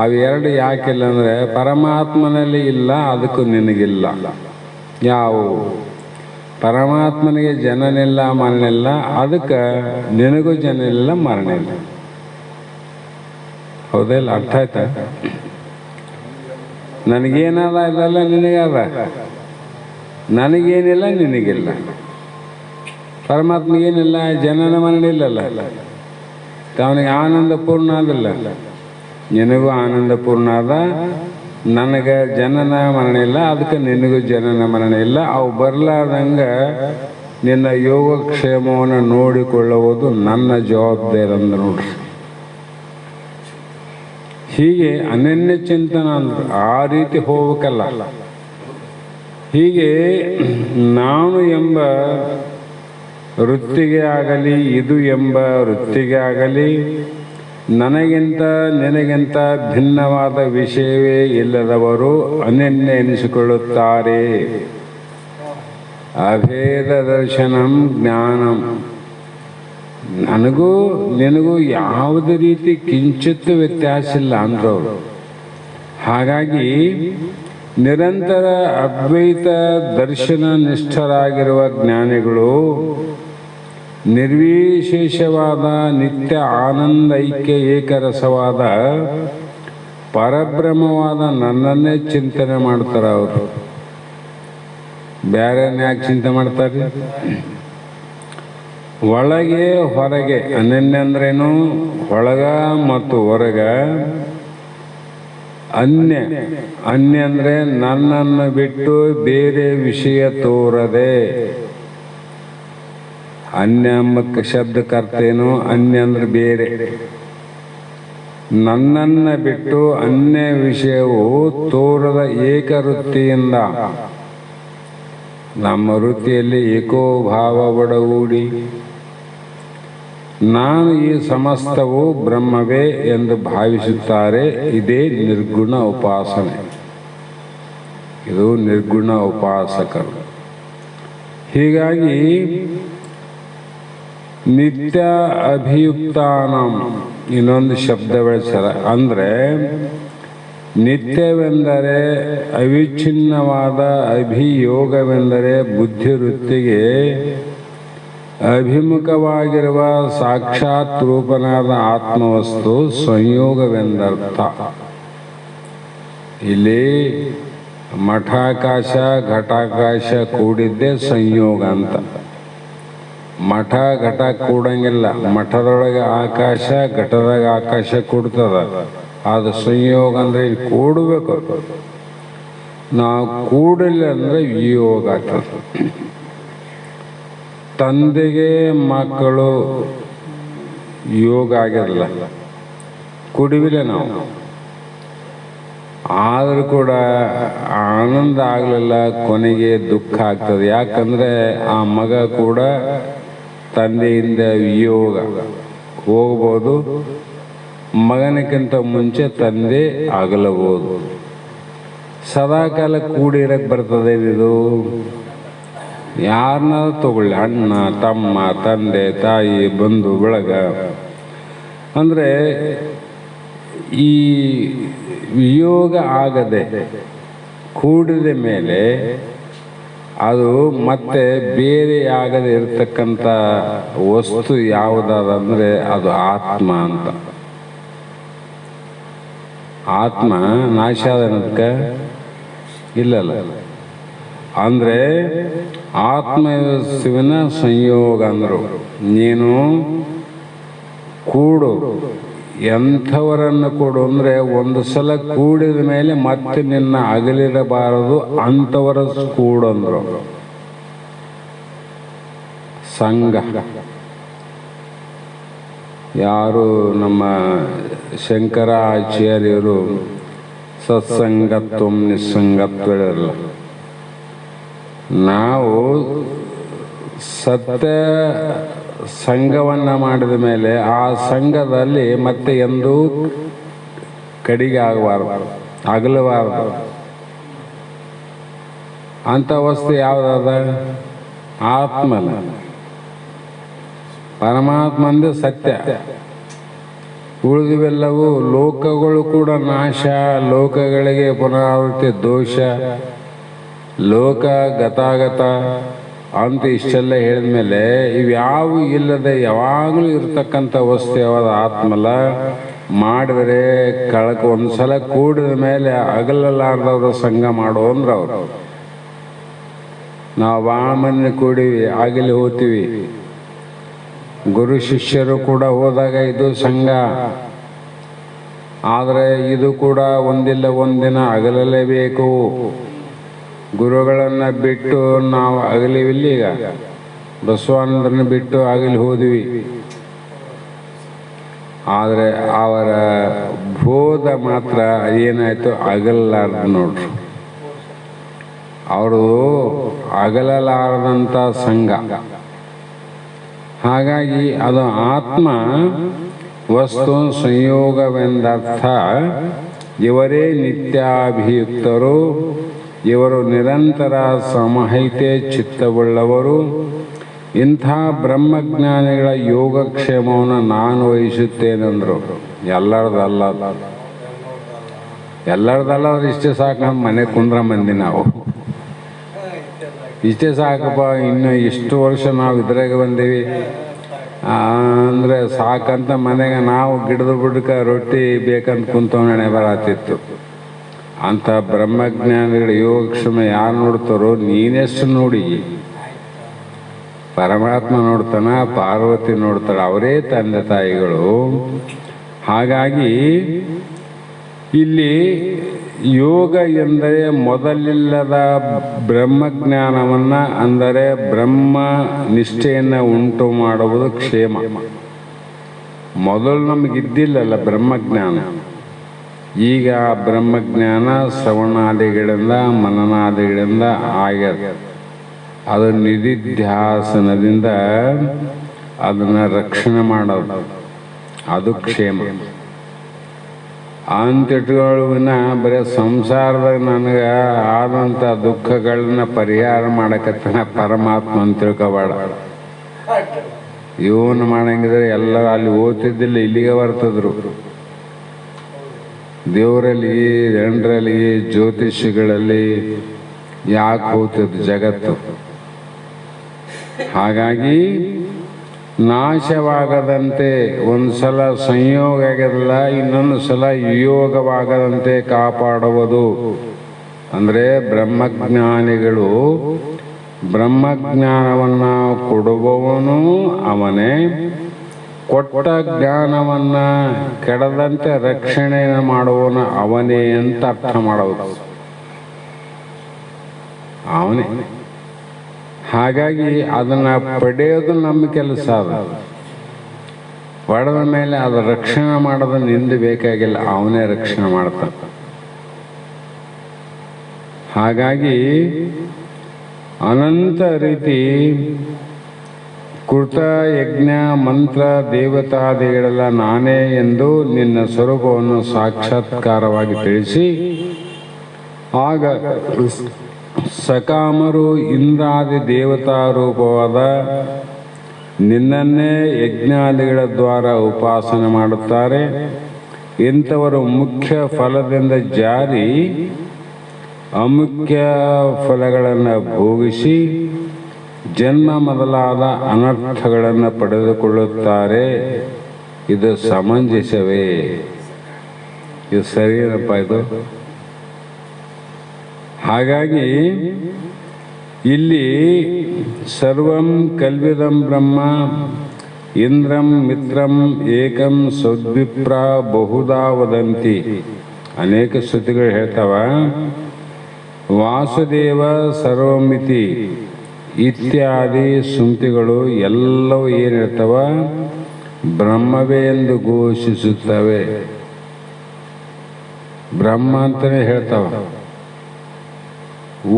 ಅವೆರಡು ಯಾಕಿಲ್ಲ ಅಂದರೆ ಪರಮಾತ್ಮನಲ್ಲಿ ಇಲ್ಲ, ಅದಕ್ಕೂ ನಿನಗಿಲ್ಲ. ಯಾವುವು? ಪರಮಾತ್ಮನಿಗೆ ಜನನಿಲ್ಲ ಮರಣಿಲ್ಲ, ಅದಕ್ಕೆ ನಿನಗೂ ಜನನಿಲ್ಲ ಮರಣಿಲ್ಲ. ಹೌದಿಲ್ಲ? ಅರ್ಥ ಆಯ್ತಾ? ನನಗೇನದ ಇದೆಲ್ಲ ನಿನಗದ, ನನಗೇನಿಲ್ಲ ನಿನಗಿಲ್ಲ. ಪರಮಾತ್ಮಗೇನಿಲ್ಲ, ಜನನ ಮರಣಿಲ್ಲಲ್ಲ, ಅವನಿಗೆ ಆನಂದ ಪೂರ್ಣ ಆದಿಲ್ಲ. ನಿನಗೂ ಆನಂದ ಪೂರ್ಣ ಅದ, ನನಗೆ ಜನನ ಮರಣ ಇಲ್ಲ, ಅದಕ್ಕೆ ನಿನಗೂ ಜನನ ಮರಣ ಇಲ್ಲ. ಅವು ಬರಲಾರ್ದಂಗೆ ನಿನ್ನ ಯೋಗಕ್ಷೇಮವನ್ನು ನೋಡಿಕೊಳ್ಳುವುದು ನನ್ನ ಜವಾಬ್ದಾರಿ ಅಂದ ನೋಡ್ರಿ. ಹೀಗೆ ಅನನ್ಯ ಚಿಂತನ ಅಂದ್ರೆ ಆ ರೀತಿ ಹೋಗ್ಬೇಕಲ್ಲ. ಹೀಗೆ ನಾನು ಎಂಬ ವೃತ್ತಿಗೆ ಆಗಲಿ, ಇದು ಎಂಬ ವೃತ್ತಿಗೆ ಆಗಲಿ, ನನಗಿಂತ ನಿನಗಿಂತ ಭಿನ್ನವಾದ ವಿಷಯವೇ ಇಲ್ಲದವರು ಅನನ್ಯ ಎನಿಸಿಕೊಳ್ಳುತ್ತಾರೆ. ಅಭೇದ ದರ್ಶನಂ ಜ್ಞಾನಂ. ನನಗೂ ನಿನಗೂ ಯಾವುದೇ ರೀತಿ ಕಿಂಚಿತ್ತು ವ್ಯತ್ಯಾಸ ಇಲ್ಲ ಅಂದ್ರವರು. ಹಾಗಾಗಿ ನಿರಂತರ ಅದ್ವೈತ ದರ್ಶನ ನಿಷ್ಠರಾಗಿರುವ ಜ್ಞಾನಿಗಳು ನಿರ್ವಿಶೇಷವಾದ ನಿತ್ಯ ಆನಂದೈಕ್ಯ ಏಕರಸವಾದ ಪರಬ್ರಹ್ಮವಾದ ನನ್ನನ್ನೇ ಚಿಂತನೆ ಮಾಡ್ತಾರೆ. ಅವರು ಬೇರೆನ ಯಾಕೆ ಚಿಂತೆ ಮಾಡ್ತಾರೆ? ಒಳಗೆ ಹೊರಗೆ ಅನನ್ಯ ಅಂದ್ರೇನು? ಒಳಗ ಮತ್ತು ಹೊರಗ. ಅನ್ಯ ಅನ್ಯ ಅಂದರೆ ನನ್ನನ್ನು ಬಿಟ್ಟು ಬೇರೆ ವಿಷಯ ತೋರದೆ. ಅನ್ಯ ಎಂಬ ಶಬ್ದಕ್ಕೆ ಅರ್ಥ ಏನು? ಅನ್ಯ ಅಂದ್ರೆ ಬೇರೆ. ನನ್ನನ್ನು ಬಿಟ್ಟು ಅನ್ಯ ವಿಷಯವು ತೋರದ ಏಕವೃತ್ತಿಯಿಂದ, ನಮ್ಮ ವೃತ್ತಿಯಲ್ಲಿ ಏಕೋಭಾವ ಒಡಗೂಡಿ ನಾನು ಈ ಸಮಸ್ತವು ಬ್ರಹ್ಮವೇ ಎಂದು ಭಾವಿಸುತ್ತಾರೆ. ಇದೇ ನಿರ್ಗುಣ ಉಪಾಸನೆ. ಇದು ನಿರ್ಗುಣ ಉಪಾಸಕರು. ಹೀಗಾಗಿ ನಿತ್ಯ ಅಭಿಯುಕ್ತಾನಂ ಇನ್ನೊಂದು ಶಬ್ದ ಬೆಳೆಸ್ಯಾರ. ಅಂದರೆ ನಿತ್ಯವೆಂದರೆ ಅವಿಚ್ಛಿನ್ನವಾದ, ಅಭಿಯೋಗವೆಂದರೆ ಬುದ್ಧಿವೃತ್ತಿಗೆ ಅಭಿಮುಖವಾಗಿರುವ ಸಾಕ್ಷಾತ್ ರೂಪನಾದ ಆತ್ಮವಸ್ತು ಸಂಯೋಗವೆಂದರ್ಥ. ಇಲ್ಲಿ ಮಠಾಕಾಶ ಘಟಾಕಾಶ ಕೂಡಿದ್ದೇ ಸಂಯೋಗ ಅಂತ. ಮಠ ಘಟ ಕೂಡಂಗಿಲ್ಲ. ಮಠದೊಳಗೆ ಆಕಾಶ, ಘಟದಾಗ ಆಕಾಶ ಕೂಡ್ತದ. ಅದು ಸಂಯೋಗ ಅಂದರೆ ಇಲ್ಲಿ ಕೂಡಬೇಕು. ನಾವು ಕೂಡಲಿಲ್ಲ ಅಂದರೆ ವಿಯೋಗ ಆಗ್ತದೆ. ತಂದೆಗೆ ಮಕ್ಕಳು ಯೋಗ ಆಗಿರಲ್ಲ, ಕುಡಿವಿಲ್ಲ ನಾವು. ಆದರೂ ಕೂಡ ಆನಂದ ಆಗಲಿಲ್ಲ, ಕೊನೆಗೆ ದುಃಖ ಆಗ್ತದೆ. ಯಾಕಂದರೆ ಆ ಮಗ ಕೂಡ ತಂದೆಯಿಂದ ವಿಯೋಗ ಹೋಗ್ಬೋದು. ಮಗನಕ್ಕಿಂತ ಮುಂಚೆ ತಂದೆ ಆಗಲಬಹುದು. ಸದಾಕಾಲ ಕೂಡಿರಕ್ಕೆ ಬರ್ತದೆ ಇದು. ಯಾರನ್ನ ತಗೊಳ್ಳಿ, ಅಣ್ಣ ತಮ್ಮ ತಂದೆ ತಾಯಿ ಬಂಧು ಬಳಗ. ಅಂದರೆ ಈ ವಿಯೋಗ ಆಗದೆ ಕೂಡಿದ ಮೇಲೆ ಅದು ಮತ್ತೆ ಬೇರೆ ಆಗದೆ ಇರತಕ್ಕಂಥ ವಸ್ತು ಯಾವುದಾದಂದರೆ ಅದು ಆತ್ಮ ಅಂತ. ಆತ್ಮ ನಾಶ ಆದನದಕ್ಕೆ ಇಲ್ಲಲ್ಲ. ಅಂದರೆ ಆತ್ಮಶಿವನ ಸಂಯೋಗ ಅಂದರು. ನೀನು ಕೂಡು, ಎಂಥವರನ್ನು ಕೂಡು ಅಂದರೆ ಒಂದು ಸಲ ಕೂಡಿದ ಮೇಲೆ ಮತ್ತೆ ನಿನ್ನ ಅಗಲಿರಬಾರದು ಅಂಥವರ ಕೂಡು ಅಂದರು. ಸಂಘ ಯಾರು ನಮ್ಮ ಶಂಕರಾಚಾರ್ಯರು ಸತ್ಸಂಗತ್ವ ನಿಸ್ಸಂಗತ್ವ ಹೇಳಿರಲ್ಲ. ನಾವು ಸತ್ಯ ಸಂಘವನ್ನು ಮಾಡಿದ ಮೇಲೆ ಆ ಸಂಘದಲ್ಲಿ ಮತ್ತೆ ಎಂದೂ ಕಡಿಗೆ ಆಗಬಾರ್ದು, ಅಗಲಬಾರ್ದು. ಅಂಥ ವಸ್ತು ಯಾವುದಾದ? ಆತ್ಮನ, ಪರಮಾತ್ಮಂದು ಸತ್ಯ. ಉಳಿದಿವೆಲ್ಲವೂ ಲೋಕಗಳು ಕೂಡ ನಾಶ, ಲೋಕಗಳಿಗೆ ಪುನರಾವೃತ್ತಿ, ದೋಷ, ಲೋಕ ಗತಾಗತ ಅಂತ ಇಷ್ಟೆಲ್ಲ ಹೇಳಿದ ಮೇಲೆ ಇವ್ಯಾವು ಇಲ್ಲದೆ ಯಾವಾಗಲೂ ಇರ್ತಕ್ಕಂಥ ವಸ್ತು ಯಾವಾಗ ಆತ್ಮಲ ಮಾಡಿದರೆ ಕಳಕ ಒಂದ್ಸಲ ಕೂಡಿದ ಮೇಲೆ ಅಗಲಲಾರ್ದವ್ರ ಸಂಘ ಮಾಡೋ ಅಂದ್ರೆ ಅವರು. ನಾವು ಭಾಳ ಮಂದಿ ಕೂಡಿವಿ, ಆಗಲಿ ಹೋಗ್ತೀವಿ. ಗುರು ಶಿಷ್ಯರು ಕೂಡ ಹೋದಾಗ ಇದು ಸಂಘ. ಆದರೆ ಇದು ಕೂಡ ಒಂದಿಲ್ಲ ಒಂದಿನ ಅಗಲಲೇಬೇಕು. ಗುರುಗಳನ್ನು ಬಿಟ್ಟು ನಾವು ಅಗಲಿವಿಲ್ಲ. ಈಗ ಬಸವಾನಂದರನ್ನು ಬಿಟ್ಟು ಅಗಲಿ ಹೋದ್ವಿ, ಆದರೆ ಅವರ ಬೋಧ ಮಾತ್ರ ಏನಾಯ್ತು? ಅಗಲಾರ್ದು ನೋಡ್ರಿ. ಅವರು ಅಗಲಲಾರದಂಥ ಸಂಘ. ಹಾಗಾಗಿ ಅದು ಆತ್ಮ ವಸ್ತು ಸಂಯೋಗವೆಂದರ್ಥ. ಇವರೇ ನಿತ್ಯಾಭಿಯುಕ್ತರು, ಇವರು ನಿರಂತರ ಸಮಹಿತೆ ಚಿತ್ತವುಳ್ಳವರು. ಇಂಥ ಬ್ರಹ್ಮಜ್ಞಾನಿಗಳ ಯೋಗಕ್ಷೇಮವನ್ನು ನಾನು ವಹಿಸುತ್ತೇನೆಂದರು. ಎಲ್ಲರದಲ್ಲ ಇಷ್ಟೇ ಸಾಕು. ನಮ್ಮ ಮನೆ ಕುಂದ್ರ ಮಂದಿ ನಾವು ಇಷ್ಟೇ ಸಾಕಪ್ಪ, ಇನ್ನು ಇಷ್ಟು ವರ್ಷ ನಾವು ಇದ್ರಾಗ ಬಂದೀವಿ ಅಂದರೆ ಸಾಕಂತ ಮನೆಗೆ ನಾವು ಗಿಡದ ಬುಡಕ ರೊಟ್ಟಿ ಬೇಕಂತ ಕುಂತವಣೆ ಬರತ್ತಿತ್ತು. ಅಂಥ ಬ್ರಹ್ಮಜ್ಞಾನಿಗಳ ಯೋಗಕ್ಷೇಮ ಯಾರು ನೋಡ್ತಾರೋ? ನೀನೆಷ್ಟು ನೋಡಿ. ಪರಮಾತ್ಮ ನೋಡ್ತಾನ, ಪಾರ್ವತಿ ನೋಡ್ತಾಳೆ, ಅವರೇ ತಂದೆ ತಾಯಿಗಳು. ಹಾಗಾಗಿ ಇಲ್ಲಿ ಯೋಗ ಎಂದರೆ ಮೊದಲಿಲ್ಲದ ಬ್ರಹ್ಮಜ್ಞಾನವನ್ನು, ಅಂದರೆ ಬ್ರಹ್ಮ ನಿಷ್ಠೆಯನ್ನು ಉಂಟು ಮಾಡುವುದು ಕ್ಷೇಮ. ಮೊದಲು ನಮಗಿದ್ದಿಲ್ಲಲ್ಲ ಬ್ರಹ್ಮಜ್ಞಾನ. ಈಗ ಬ್ರಹ್ಮಜ್ಞಾನ ಶ್ರವಣಾದಿಗಳಿಂದ ಮನನಾದಿಗಳಿಂದ ಆಗ್ಯದ. ಅದು ನಿಧಿಧ್ಯಾಸನದಿಂದ ಅದನ್ನು ರಕ್ಷಣೆ ಮಾಡೋದು, ಅದು ಕ್ಷೇಮ. ಅಂತಿಟ್ಕೊಳ್ಳುವಿನ ಬರೀ ಸಂಸಾರದಾಗ ನನಗೆ ಆದಂಥ ದುಃಖಗಳನ್ನ ಪರಿಹಾರ ಮಾಡಕತ್ತಾನ ಪರಮಾತ್ಮ ಅಂತ ತಿಳ್ಕೊಬೇಡ. ಇವನು ಮಾಡಂಗಿದ್ರೆ ಎಲ್ಲ ಅಲ್ಲಿ ಓದ್ತಿದ್ದಿಲ್ಲ, ಇಲ್ಲಿಗೆ ಬರ್ತದ್ರು. ದೇವರಲ್ಲಿ, ಜನರಲ್ಲಿ, ಜ್ಯೋತಿಷಿಗಳಲ್ಲಿ ಯಾಕೆ ಹೋಗ್ತದ್ದು ಜಗತ್ತು? ಹಾಗಾಗಿ ನಾಶವಾಗದಂತೆ, ಒಂದು ಸಲ ಸಂಯೋಗ ಆಗಿರಲ್ಲ, ಇನ್ನೊಂದು ಸಲ ವಿಯೋಗವಾಗದಂತೆ ಕಾಪಾಡುವುದು. ಅಂದರೆ ಬ್ರಹ್ಮಜ್ಞಾನಿಗಳು, ಬ್ರಹ್ಮಜ್ಞಾನವನ್ನು ಕೊಡುವವನು ಅವನೇ, ಕೊಟ್ಟ ಜ್ಞಾನವನ್ನು ಕೆಡದಂತೆ ರಕ್ಷಣೆಯನ್ನು ಮಾಡುವವನು ಅವನೇ ಅಂತ ಅರ್ಥ ಮಾಡುವುದು. ಅವನೇ. ಹಾಗಾಗಿ ಅದನ್ನು ಪಡೆಯೋದು ನಮ್ಮ ಕೆಲಸ. ಅದು ಪಡೆದ ಮೇಲೆ ಅದು ರಕ್ಷಣೆ ಮಾಡೋದು ನಿಂದು ಬೇಕಾಗಿಲ್ಲ, ಅವನೇ ರಕ್ಷಣೆ ಮಾಡ್ತಾನೆ. ಹಾಗಾಗಿ ಅನಂತ ರೀತಿ ಕೃತ ಯಜ್ಞ ಮಂತ್ರ ದೇವತಾದಿಗಳೆಲ್ಲ ನಾನೇ ಎಂದು ನಿನ್ನ ಸ್ವರೂಪವನ್ನು ಸಾಕ್ಷಾತ್ಕಾರವಾಗಿ ತಿಳಿಸಿ, ಆಗ ಸಕಾಮರು ಇಂದ್ರಾದಿ ದೇವತಾ ರೂಪವಾದ ನಿನ್ನನ್ನೇ ಯಜ್ಞಾದಿಗಳ ದ್ವಾರ ಉಪಾಸನೆ ಮಾಡುತ್ತಾರೆ. ಇಂಥವರು ಮುಖ್ಯ ಫಲದಿಂದ ಜಾರಿ ಅಮುಖ್ಯ ಫಲಗಳನ್ನು ಭೋಗಿಸಿ ಜನ್ಮ ಮೊದಲಾದ ಅನರ್ಥಗಳನ್ನು ಪಡೆದುಕೊಳ್ಳುತ್ತಾರೆ. ಇದು ಸಮಂಜಸವೇ? ಇದು ಸರಿಯೇನಪ್ಪ ಇದು? ಹಾಗಾಗಿ ಇಲ್ಲಿ ಸರ್ವಂ ಕಲ್ವಿದಂ ಬ್ರಹ್ಮ ಇಂದ್ರಂ ಮಿತ್ರಂ ಏಕಂ ಸದ್ವಿಪ್ರ ಬಹುಧಾ ವದಂತಿ. ಅನೇಕ ಶ್ರುತಿಗಳು ಹೇಳ್ತಾವ ವಾಸುದೇವ ಸರ್ವಮಿತಿ ಇತ್ಯಾದಿ ಸ್ಮೃತಿಗಳು ಎಲ್ಲವೂ ಏನು ಹೇಳ್ತಾವ, ಬ್ರಹ್ಮವೇ ಎಂದು ಘೋಷಿಸುತ್ತವೆ. ಬ್ರಹ್ಮ ಅಂತಲೇ ಹೇಳ್ತಾವ.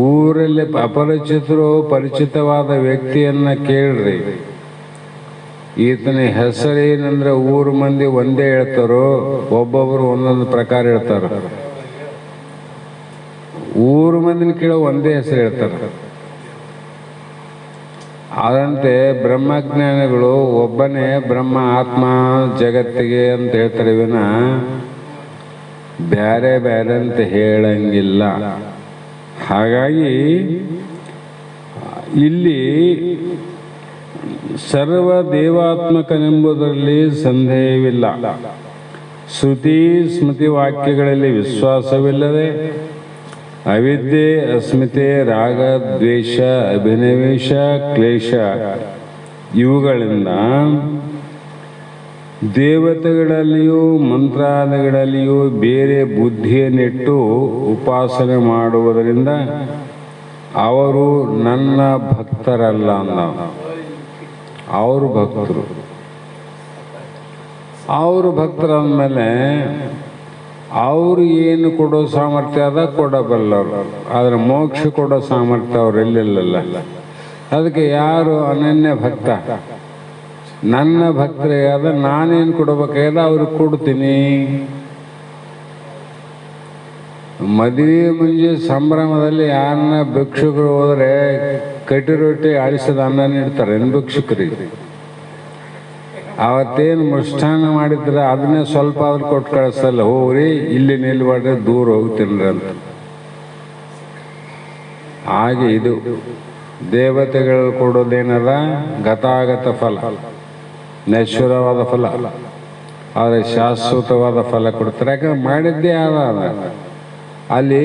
ಊರಲ್ಲಿ ಅಪರಿಚಿತರು ಪರಿಚಿತವಾದ ವ್ಯಕ್ತಿಯನ್ನ ಕೇಳ್ರಿ, ಈತನ ಹೆಸರೇನಂದ್ರೆ ಊರು ಮಂದಿ ಒಂದೇ ಹೇಳ್ತಾರೋ, ಒಬ್ಬೊಬ್ಬರು ಒಂದೊಂದು ಪ್ರಕಾರ ಹೇಳ್ತಾರ. ಊರು ಮಂದಿನ ಕೇಳೋ ಒಂದೇ ಹೆಸರು ಹೇಳ್ತಾರೆ. ಅದಂತೆ ಬ್ರಹ್ಮಜ್ಞಾನಿಗಳು ಒಬ್ಬನೇ ಬ್ರಹ್ಮ ಆತ್ಮ ಜಗತ್ತಿಗೆ ಅಂತ ಹೇಳ್ತಾರೆ, ವಿನ ಬ್ಯಾರೆ ಬ್ಯಾರೆ ಅಂತ ಹೇಳಂಗಿಲ್ಲ. ಹಾಗಾಗಿ ಇಲ್ಲಿ ಸರ್ವ ದೇವಾತ್ಮಕನೆಂಬುದರಲ್ಲಿ ಸಂದೇಹವಿಲ್ಲ. ಶ್ರುತಿ ಸ್ಮೃತಿ ವಾಕ್ಯಗಳಲ್ಲಿ ವಿಶ್ವಾಸವಿಲ್ಲದೆ ಅವಿದ್ಯೆ ಅಸ್ಮಿತೆ ರಾಗ ದ್ವೇಷ ಅಭಿನಿವೇಶ ಕ್ಲೇಶ ಇವುಗಳಿಂದ ದೇವತೆಗಳಲ್ಲಿಯೂ ಮಂತ್ರಾಲಯಗಳಲ್ಲಿಯೂ ಬೇರೆ ಬುದ್ಧಿಯನ್ನಿಟ್ಟು ಉಪಾಸನೆ ಮಾಡುವುದರಿಂದ ಅವರು ನನ್ನ ಭಕ್ತರಲ್ಲ ಅಂದ. ಅವರು ಭಕ್ತರು. ಅವರು ಭಕ್ತರಂದಮೇಲೆ ಅವರು ಏನು ಕೊಡೋ ಸಾಮರ್ಥ್ಯ ಅದ ಕೊಡಬಲ್ಲವರು, ಆದರೆ ಮೋಕ್ಷ ಕೊಡೋ ಸಾಮರ್ಥ್ಯ ಅವ್ರು ಎಲ್ಲಿಲ್ಲಲ್ಲ. ಅದಕ್ಕೆ ಯಾರು ಅನನ್ಯ ಭಕ್ತ, ನನ್ನ ಭಕ್ತರೇ ಆದ ನಾನೇನು ಕೊಡಬೇಕಾದ ಅವ್ರಿಗೆ ಕೊಡ್ತೀನಿ. ಮದುವೆ ಮುಂಜೆ ಸಂಭ್ರಮದಲ್ಲಿ ಯಾರನ್ನ ಭಿಕ್ಷುಕರು ಹೋದರೆ ಕಟ್ಟಿ ರೊಟ್ಟಿ ಆಳಿಸದ ಅನ್ನ ನೀಡ್ತಾರೆ ಭಿಕ್ಷುಕರಿಗೆ. ಅವತ್ತೇನು ಮೃಷ್ಟಾನ್ನ ಮಾಡಿದ್ರೆ ಅದನ್ನೇ ಸ್ವಲ್ಪ ಆದ್ರೂ ಕೊಟ್ಟು ಕಳಿಸಲ್ಲ, ಹೋಗ್ರಿ ಇಲ್ಲಿ ನಿಲ್ಬಾರ್ದ್ರೆ ದೂರ ಹೋಗ್ತೀನ್ರಿ ಅಂತ. ಹಾಗೆ ಇದು ದೇವತೆಗಳು ಕೊಡೋದೇನದ ಗತಾಗತ ಫಲ, ನಶ್ವರವಾದ ಫಲ, ಆದರೆ ಶಾಶ್ವತವಾದ ಫಲ ಕೊಡ್ತಾರೆ. ಯಾಕಂದ್ರೆ ಮಾಡಿದ್ದೇ ಆದ. ಅಲ್ಲಿ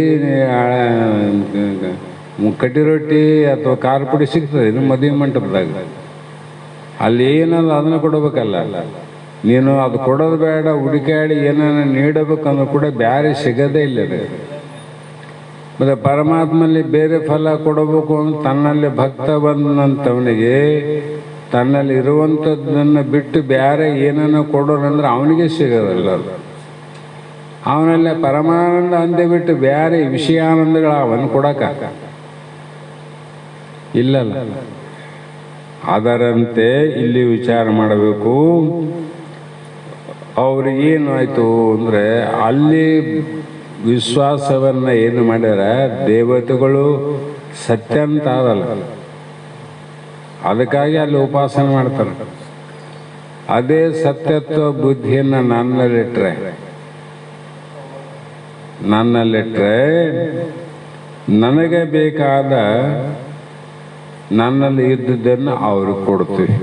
ಕಟ್ಟಿ ರೊಟ್ಟಿ ಅಥವಾ ಖಾರ ಪುಡಿ ಸಿಗ್ತದೆ ಇದು ಮದುವೆ ಮಂಟಪದಾಗ. ಅಲ್ಲಿ ಏನದ ಅದನ್ನ ಕೊಡಬೇಕಲ್ಲ. ನೀನು ಅದು ಕೊಡೋದು ಬೇಡ, ಹುಡುಕಾಡಿ ಏನನ್ನ ನೀಡಬೇಕಂದ್ರೂ ಕೂಡ ಬ್ಯಾರೆ ಸಿಗದೇ ಇಲ್ಲ. ಮತ್ತೆ ಪರಮಾತ್ಮಲ್ಲಿ ಬೇರೆ ಫಲ ಕೊಡಬೇಕು ಅಂತ ತನ್ನಲ್ಲಿ ಭಕ್ತ ಬಂದಂಥವನಿಗೆ ತನ್ನಲ್ಲಿ ಇರುವಂಥದ್ದನ್ನು ಬಿಟ್ಟು ಬೇರೆ ಏನನ್ನ ಕೊಡೋರಂದ್ರೆ ಅವನಿಗೆ ಸಿಗೋದಲ್ಲ. ಅವನಲ್ಲೇ ಪರಮಾನಂದ ಅಂದೆ ಬಿಟ್ಟು ಬೇರೆ ವಿಷಯಾನಂದಗಳ ಅವನು ಕೊಡಕ ಇಲ್ಲಲ್ಲ. ಅದರಂತೆ ಇಲ್ಲಿ ವಿಚಾರ ಮಾಡಬೇಕು. ಅವ್ರಿಗೇನು ಆಯಿತು ಅಂದರೆ ಅಲ್ಲಿ ವಿಶ್ವಾಸವನ್ನು ಏನು ಮಾಡ್ಯಾರ, ದೇವತೆಗಳು ಸತ್ಯ ಅಂತ ಅದಲ್ಲ, ಅದಕ್ಕಾಗಿ ಅಲ್ಲಿ ಉಪಾಸನೆ ಮಾಡ್ತಾರೆ. ಅದೇ ಸತ್ಯತ್ವ ಬುದ್ಧಿಯನ್ನು ನನ್ನಲ್ಲಿಟ್ಟರೆ ನನಗೆ ಬೇಕಾದ ನನ್ನಲ್ಲಿ ಇದ್ದದ್ದನ್ನು ಅವ್ರಿಗೆ ಕೊಡ್ತೀವಿ.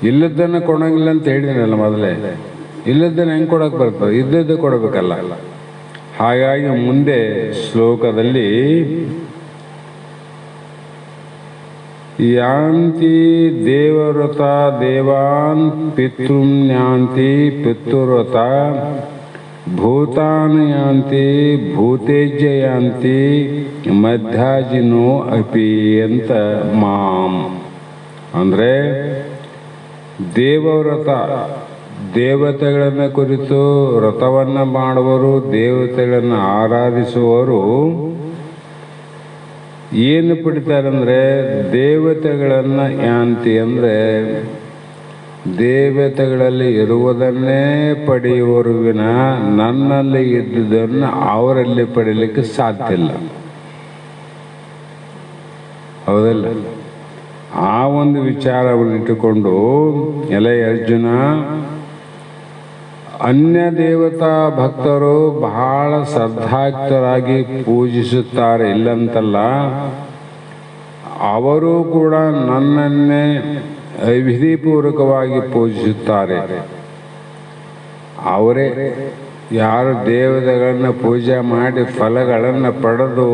ಇಲ್ಲದನ್ನು ಕೊಡಂಗಿಲ್ಲ ಅಂತ ಹೇಳಿದ್ನಲ್ಲ ಮೊದಲೇ. ಇಲ್ಲದನ್ನು ಹೆಂಗೆ ಕೊಡಕ್ಕೆ ಬರ್ತದೆ? ಇದ್ದದ್ದು ಕೊಡಬೇಕಲ್ಲ. ಹಾಗಾಗಿ ಮುಂದೆ ಶ್ಲೋಕದಲ್ಲಿ ಯಾಂತಿ ದೇವವ್ರತ ದೇವಾನ್ ಪಿತೃನ್ಯಾಂತಿ ಪಿತೃವ್ರತ ಭೂತಾನ್ ಯಾಂತಿ ಭೂತೇಜ್ಯ ಯಾಂತಿ ಮಧ್ಯಾಜಿನೋ ಅಪಿ ಅಂತ ಮಾಂ ಅಂದರೆ ದೇವವ್ರತ ದೇವತೆಗಳನ್ನು ಕುರಿತು ವ್ರತವನ್ನು ಮಾಡುವರು, ದೇವತೆಗಳನ್ನು ಆರಾಧಿಸುವವರು ಏನು ಪಡಿತಾರಂದರೆ ದೇವತೆಗಳನ್ನು ಯಾಂತಿ ಅಂದರೆ ದೇವತೆಗಳಲ್ಲಿ ಇರುವುದನ್ನೇ ಪಡೆಯುವರು ವಿನ ನನ್ನಲ್ಲಿ ಇದ್ದುದನ್ನು ಅವರಲ್ಲಿ ಪಡೀಲಿಕ್ಕೆ ಸಾಧ್ಯ ಇಲ್ಲ. ಹೌದಲ್ಲ? ಆ ಒಂದು ವಿಚಾರವನ್ನಿಟ್ಟುಕೊಂಡು ಎಲೆ ಅರ್ಜುನ, ಅನ್ಯ ದೇವತಾ ಭಕ್ತರು ಬಹಳ ಶ್ರದ್ಧಾಯುಕ್ತರಾಗಿ ಪೂಜಿಸುತ್ತಾರೆ ಇಲ್ಲಂತಲ್ಲ, ಅವರು ಕೂಡ ನನ್ನನ್ನೇ ವಿಧಿಪೂರ್ವಕವಾಗಿ ಪೂಜಿಸುತ್ತಾರೆ. ಅವರೇ ಯಾರು ದೇವತೆಗಳನ್ನು ಪೂಜೆ ಮಾಡಿ ಫಲಗಳನ್ನು ಪಡೆದು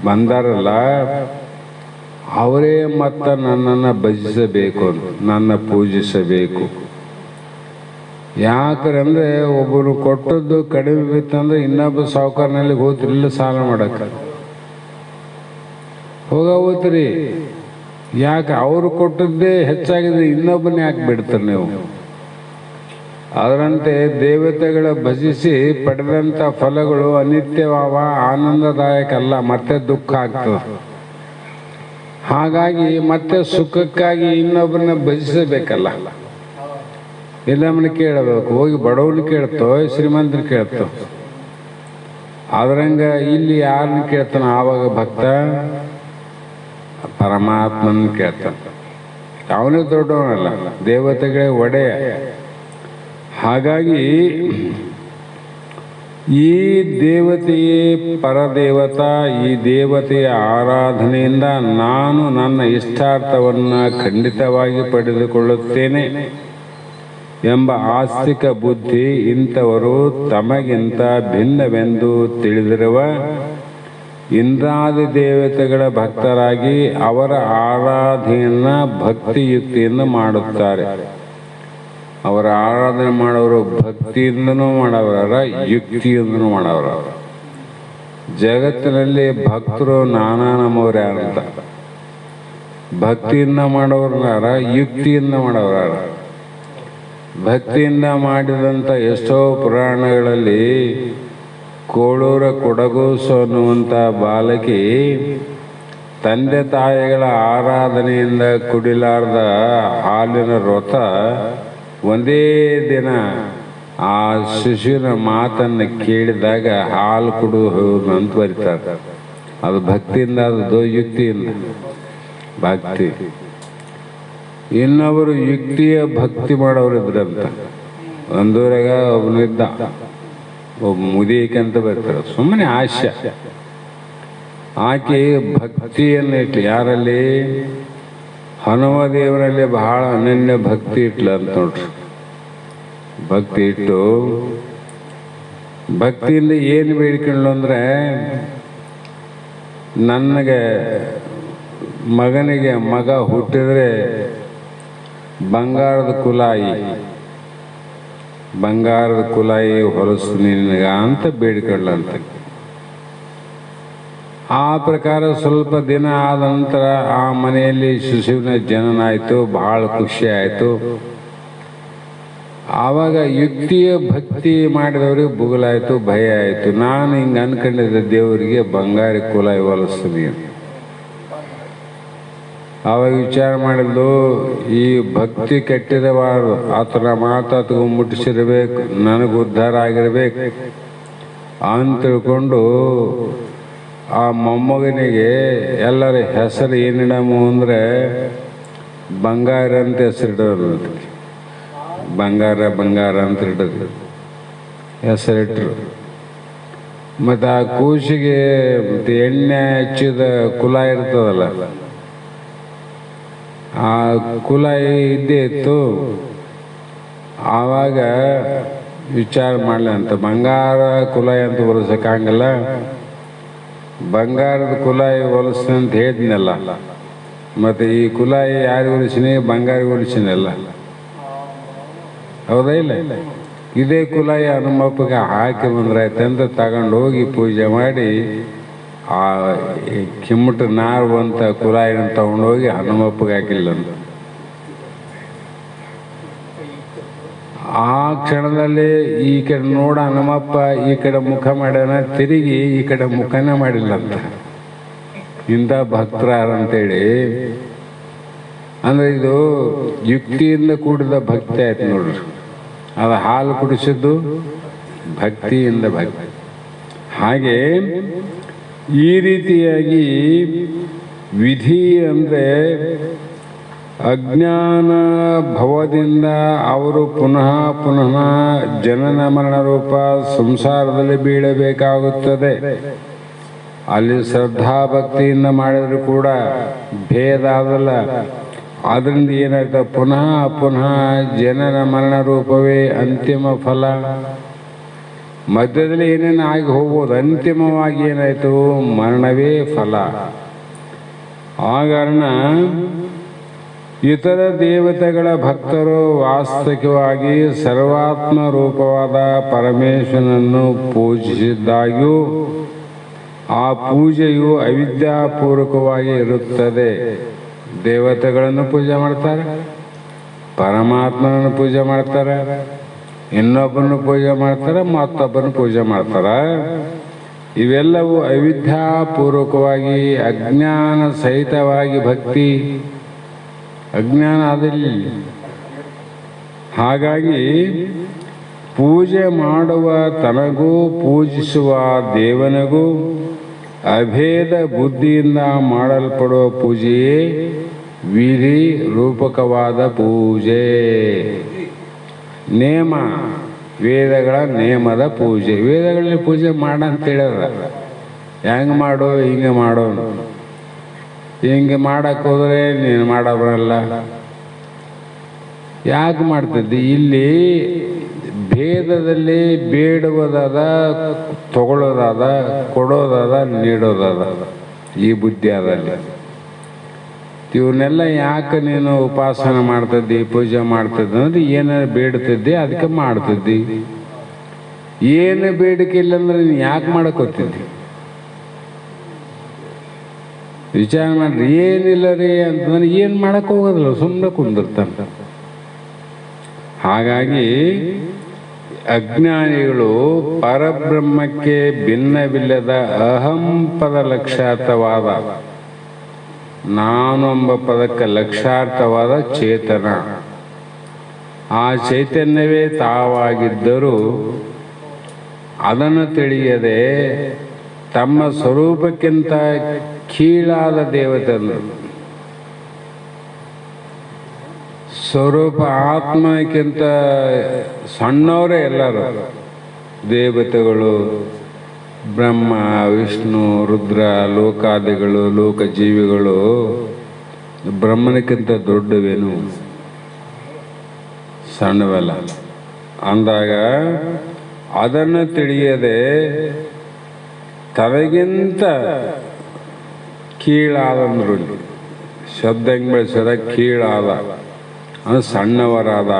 ಬಂದಾರಲ್ಲ ಅವರೇ ಮತ್ತೆ ನನ್ನನ್ನು ಭಜಿಸಬೇಕು, ನನ್ನ ಪೂಜಿಸಬೇಕು. ಯಾಕಂದ್ರೆ ಒಬ್ಬರು ಕೊಟ್ಟದ್ದು ಕಡಿಮೆ ಬಿತ್ತಂದ್ರೆ ಇನ್ನೊಬ್ಬ ಸಾಹುಕಾರನಲ್ಲಿ ಹೋದ್ರಿಲ್ಲ ಸಾಲ ಮಾಡಕ್ಕೆ ಹೋಗ್ರಿ. ಯಾಕೆ ಅವರು ಕೊಟ್ಟದ್ದೇ ಹೆಚ್ಚಾಗಿದೆ, ಇನ್ನೊಬ್ಬನ ಯಾಕೆ ಬಿಡ್ತಾರೆ ನೀವು? ಅದರಂತೆ ದೇವತೆಗಳ ಭಜಿಸಿ ಪಡೆದಂಥ ಫಲಗಳು ಅನಿತ್ಯವಾವ, ಆನಂದದಾಯಕ ಅಲ್ಲ, ಮತ್ತೆ ದುಃಖ ಆಗ್ತದೆ. ಹಾಗಾಗಿ ಮತ್ತೆ ಸುಖಕ್ಕಾಗಿ ಇನ್ನೊಬ್ಬರನ್ನ ಭಜಿಸಬೇಕಲ್ಲ. ಎಲ್ಲಮ್ಮನ ಕೇಳಬೇಕು, ಹೋಗಿ ಬಡವನ ಕೇಳ್ತೋ ಶ್ರೀಮಂತನ ಕೇಳ್ತೋ? ಆದ್ರಂಗ ಇಲ್ಲಿ ಯಾರನ್ನ ಕೇಳ್ತಾನ? ಆವಾಗ ಭಕ್ತ ಪರಮಾತ್ಮನ ಕೇಳ್ತಾನ. ಅವನೇ ದೊಡ್ಡವನಲ್ಲ, ದೇವತೆಗಳೇ ಒಡೆಯ. ಹಾಗಾಗಿ ಈ ದೇವತೆಯೇ ಪರದೇವತಾ, ಈ ದೇವತೆಯ ಆರಾಧನೆಯಿಂದ ನಾನು ನನ್ನ ಇಷ್ಟಾರ್ಥವನ್ನು ಖಂಡಿತವಾಗಿ ಪಡೆದುಕೊಳ್ಳುತ್ತೇನೆ ಎಂಬ ಆಸ್ತಿಕ ಬುದ್ಧಿ ಇಂಥವರು ತಮಗಿಂತ ಭಿನ್ನವೆಂದು ತಿಳಿದಿರುವ ಇಂದ್ರಾದಿ ದೇವತೆಗಳ ಭಕ್ತರಾಗಿ ಅವರ ಆರಾಧನೆಯನ್ನು ಭಕ್ತಿಯುಕ್ತಿಯಿಂದ ಮಾಡುತ್ತಾರೆ. ಅವರ ಆರಾಧನೆ ಮಾಡೋರು ಭಕ್ತಿಯಿಂದನೂ ಮಾಡವರ, ಯುಕ್ತಿಯಿಂದನೂ ಮಾಡವರ. ಜಗತ್ತಿನಲ್ಲಿ ಭಕ್ತರು ನಾನಾ ನಮ್ಮವ್ರು ಯಾರಂತ. ಭಕ್ತಿಯಿಂದ ಮಾಡೋರ್ನಾರ, ಯುಕ್ತಿಯಿಂದ ಮಾಡೋರಾರ. ಭಕ್ತಿಯಿಂದ ಮಾಡಿದಂಥ ಎಷ್ಟೋ ಪುರಾಣಗಳಲ್ಲಿ ಕೋಳೂರ ಕೊಡಗೂಸು ಅನ್ನುವಂಥ ಬಾಲಕಿ ತಂದೆ ತಾಯಿಗಳ ಆರಾಧನೆಯಿಂದ ಕುಡಿಲಾರ್ದ ಹಾಲಿನ ವ್ರತ ಒಂದೇ ದಿನ ಆ ಶಿಶುವಿನ ಮಾತನ್ನು ಕೇಳಿದಾಗ ಹಾಲು ಕೊಡುವುದು ಅಂತ ಬರೀತಾರೆ. ಅದು ಭಕ್ತಿಯಿಂದ, ಅದು ಯುಕ್ತಿಯಿಂದ. ಭಕ್ತಿ ಇನ್ನೊಬ್ಬರು ಯುಕ್ತಿಯ ಭಕ್ತಿ ಮಾಡೋರು ಇದ್ರಂತ. ಒಂದೂರಾಗ ಒಬ್ಬನಿದ್ದ, ಒಬ್ಬ ಮುದಿಯಕಂತ ಬರ್ತಾರೆ, ಸುಮ್ಮನೆ ಆಶೆ. ಆಕೆ ಭಕ್ತಿಯನ್ನು ಇಟ್ಲು. ಯಾರಲ್ಲಿ? ಹನುಮ ದೇವರಲ್ಲಿ ಬಹಳ ಅನನ್ಯ ಭಕ್ತಿ ಇಟ್ಲು ಅಂತ ನೋಡ್ರಿ. ಭಕ್ತಿ ಇಟ್ಟು ಭಕ್ತಿಯಿಂದ ಏನು ಬೇಡಿಕೊಂಡ್ಲು ಅಂದರೆ, ನನಗೆ ಮಗನಿಗೆ ಮಗ ಹುಟ್ಟಿದ್ರೆ ಬಂಗಾರದ ಕುಲಾಯಿ ಹೊಲಸು ನಿನಗ ಅಂತ ಬೇಡಿಕೊಳ್ಳಂತ. ಆ ಪ್ರಕಾರ ಸ್ವಲ್ಪ ದಿನ ಆದ ನಂತರ ಆ ಮನೆಯಲ್ಲಿ ಶಿಶುವಿನ ಜನನ ಆಯಿತು. ಬಹಳ ಖುಷಿ ಆಯಿತು. ಆವಾಗ ಯುಕ್ತಿಯ ಭಕ್ತಿ ಮಾಡಿದವ್ರಿಗೆ ಬುಗುಲಾಯಿತು, ಭಯ ಆಯಿತು. ನಾನು ಹಿಂಗೆ ಅನ್ಕೊಂಡಿದ್ದೆ ದೇವರಿಗೆ ಬಂಗಾರಿ ಕುಲಾಯಿ ಹೊಲಿಸ್ತೀನಿ. ಆವಾಗ ವಿಚಾರ ಮಾಡಿದ್ದು, ಈ ಭಕ್ತಿ ಕೆಟ್ಟಿರಬಾರ್ದು, ಆತನ ಮಾತು ಮುಟ್ಟಿಸಿರ್ಬೇಕು, ನನಗೆ ಉದ್ಧಾರ ಆಗಿರ್ಬೇಕು ಅಂತ ತಿಳ್ಕೊಂಡು ಆ ಮೊಮ್ಮಗನಿಗೆ ಎಲ್ಲರ ಹೆಸರು ಏನಿಡಮು ಅಂದರೆ ಬಂಗಾರ ಅಂತ ಹೆಸರಿಡೋದು. ಬಂಗಾರ ಅಂತ ಇಡೋದು ಹೆಸರಿಟ್ಟರು. ಮತ್ತು ಆ ಕೂಸಿಗೆ ಎಣ್ಣೆ ಹಚ್ಚಿದ ಕುಲ ಇರ್ತದಲ್ಲ, ಆ ಕುಲ ಇದ್ದೇ ಇತ್ತು. ಆವಾಗ ವಿಚಾರ ಮಾಡಲಿ ಅಂತ, ಬಂಗಾರ ಕುಲಾಯಿ ಅಂತ ಹೊಲಿಸೋಕ್ಕಾಗಲ್ಲ, ಬಂಗಾರದ ಕುಲಾಯಿ ಹೊಲಿಸ್ತೀನಿ ಅಂತ ಹೇಳಿದ್ನಲ್ಲ. ಮತ್ತು ಈ ಕುಲಾಯಿ ಯಾರು ಹೊಲಿಸಿನಿ? ಬಂಗಾರ ಹೊಲಿಸಿನಲ್ಲ, ಹೌದಾ ಇಲ್ಲ? ಇದೇ ಕುಲಾಯಿ ಹನುಮಪ್ಪಗೆ ಹಾಕಿ ಬಂದ್ರಾಯ್ತು ಅಂತ ತಗೊಂಡು ಹೋಗಿ ಪೂಜೆ ಮಾಡಿ ಆ ಕಿಮ್ಮಟ ನಾರುವಂಥ ಕುಲಾಯಿನ ತಗೊಂಡೋಗಿ ಹನುಮಪ್ಪಗೆ ಹಾಕಿಲ್ಲಂತ. ಆ ಕ್ಷಣದಲ್ಲಿ ಈ ಕಡೆ ನೋಡ ಹನುಮಪ್ಪ ಈ ಕಡೆ ಮುಖ ಮಾಡ್ಯಾನ, ತಿರುಗಿ ಈ ಕಡೆ ಮುಖನೇ ಮಾಡಿಲ್ಲಂತ. ಇಂಥ ಭಕ್ತರಂತೇಳಿ ಅಂದರೆ ಇದು ಯುಕ್ತಿಯಿಂದ ಕೂಡಿದ ಭಕ್ತಿ ಆಯ್ತು ನೋಡ್ರಿ. ಅದು ಹಾಲು ಕುಡಿಸಿದ್ದು ಭಕ್ತಿಯಿಂದ ಭಕ್ತಿ. ಹಾಗೆ ಈ ರೀತಿಯಾಗಿ ವಿಧಿ ಅಂದರೆ ಅಜ್ಞಾನ ಭವದಿಂದ ಅವರು ಪುನಃ ಜನನ ಮರಣ ರೂಪ ಸಂಸಾರದಲ್ಲಿ ಬೀಳಬೇಕಾಗುತ್ತದೆ. ಅಲ್ಲಿ ಶ್ರದ್ಧಾಭಕ್ತಿಯಿಂದ ಮಾಡಿದರೂ ಕೂಡ ಭೇದ ಆಗಲ್ಲ. ಅದರಿಂದ ಏನಾಗ್ತದೆ? ಪುನಃ ಜನನ ಮರಣ ರೂಪವೇ ಅಂತಿಮ ಫಲ. ಮಧ್ಯದಲ್ಲಿ ಏನೇನು ಆಗಿ ಹೋಗ್ಬೋದು, ಅಂತಿಮವಾಗಿ ಏನಾಯಿತು, ಮರಣವೇ ಫಲ. ಆ ಕಾರಣ ಇತರ ದೇವತೆಗಳ ಭಕ್ತರು ವಾಸ್ತವಿಕವಾಗಿ ಸರ್ವಾತ್ಮ ರೂಪವಾದ ಪರಮೇಶ್ವರನನ್ನು ಪೂಜಿಸಿದ್ದಾಗ್ಯೂ ಆ ಪೂಜೆಯು ಅವಿದ್ಯಾಪೂರ್ವಕವಾಗಿ ಇರುತ್ತದೆ. ದೇವತೆಗಳನ್ನು ಪೂಜೆ ಮಾಡ್ತಾರೆ, ಪರಮಾತ್ಮನನ್ನು ಪೂಜೆ ಮಾಡ್ತಾರೆ, ಇನ್ನೊಬ್ಬರನ್ನು ಪೂಜೆ ಮಾಡ್ತಾರೆ, ಮತ್ತೊಬ್ಬರನ್ನು ಪೂಜೆ ಮಾಡ್ತಾರೆ. ಇವೆಲ್ಲವೂ ಅವಿದ್ಯಾಪೂರ್ವಕವಾಗಿ ಅಜ್ಞಾನ ಸಹಿತವಾಗಿ ಭಕ್ತಿ, ಅಜ್ಞಾನ ಅದಿಲ್ಲ. ಹಾಗಾಗಿ ಪೂಜೆ ಮಾಡುವ ತನಗೂ ಪೂಜಿಸುವ ದೇವನಿಗೂ ಅಭೇದ ಬುದ್ಧಿಯಿಂದ ಮಾಡಲ್ಪಡುವ ಪೂಜೆಯೇ ವಿಧಿ ರೂಪಕವಾದ ಪೂಜೆ. ನೇಮ, ವೇದಗಳ ನೇಮದ ಪೂಜೆ. ವೇದಗಳಲ್ಲಿ ಪೂಜೆ ಮಾಡ ಅಂತ ಹೇಳ್ಯಾರ. ಹೆಂಗೆ ಮಾಡೋ, ಹಿಂಗೆ ಮಾಡೋ, ಹಿಂಗೆ ಮಾಡಕ್ಕೆ ಹೋದರೆ ನೀನು ಮಾಡಬರಲ್ಲ. ಯಾಕೆ ಮಾಡ್ತಿದ್ದಿ? ಇಲ್ಲಿ ಭೇದದಲ್ಲಿ ಬೇಡುವುದಾದ, ತಗೊಳ್ಳೋದಾದ, ಕೊಡೋದಾದ, ನೀಡೋದಾದ, ಈ ಬುದ್ಧಿ ಅದಲ್ಲಿ. ಇವನ್ನೆಲ್ಲ ಯಾಕೆ ನೀನು ಉಪಾಸನೆ ಮಾಡ್ತಿದ್ದಿ, ಪೂಜೆ ಮಾಡ್ತಿದ್ದಿ ಅಂದ್ರೆ ಏನಾರು ಬೇಡ್ತಿದ್ದಿ, ಅದಕ್ಕೆ ಮಾಡ್ತಿದ್ದಿ. ಏನು ಬೇಡಿಕೆ ಇಲ್ಲ ಅಂದ್ರೆ ನೀನು ಯಾಕೆ ಮಾಡಕ್ಕೋತಿದ್ದಿ? ವಿಚಾರ ಮಾಡ್ರಿ. ಏನಿಲ್ಲ ರೀ ಅಂತಂದ್ರೆ ಏನು ಮಾಡಕ್ಕೆ ಹೋಗೋದಿಲ್ಲ, ಸುಮ್ಮನೆ ಕುಂದಿರ್ತಾನೆ. ಹಾಗಾಗಿ ಅಜ್ಞಾನಿಗಳು ಪರಬ್ರಹ್ಮಕ್ಕೆ ಭಿನ್ನವಿಲ್ಲದ ಅಹಂಪದ ಲಕ್ಷ್ಯಾರ್ಥವಾದ, ನಾನೊಂಬ ಪದಕ್ಕೆ ಲಕ್ಷ್ಯಾರ್ಥವಾದ ಚೇತನ, ಆ ಚೈತನ್ಯವೇ ತಾವಾಗಿದ್ದರೂ ಅದನ್ನು ತಿಳಿಯದೆ ತಮ್ಮ ಸ್ವರೂಪಕ್ಕಿಂತ ಕೀಳಾದ ದೇವತೆ, ಸ್ವರೂಪ ಆತ್ಮಕ್ಕಿಂತ ಸಣ್ಣವರೇ ಎಲ್ಲರೂ ದೇವತೆಗಳು, ಬ್ರಹ್ಮ, ವಿಷ್ಣು, ರುದ್ರ, ಲೋಕಾದಿಗಳು, ಲೋಕಜೀವಿಗಳು ಬ್ರಹ್ಮನಕ್ಕಿಂತ ದೊಡ್ಡವೇನು, ಸಣ್ಣವಲ್ಲ ಅಂದಾಗ ಅದನ್ನು ತಿಳಿಯದೆ ತನಗಿಂತ ಕೀಳಾದಂದ್ರು, ಶಬ್ದ ಹೆಂಗೆ ಬೆಳೆಸಿದ, ಕೀಳಾದ ಅಂದ್ರೆ ಸಣ್ಣವರಾದ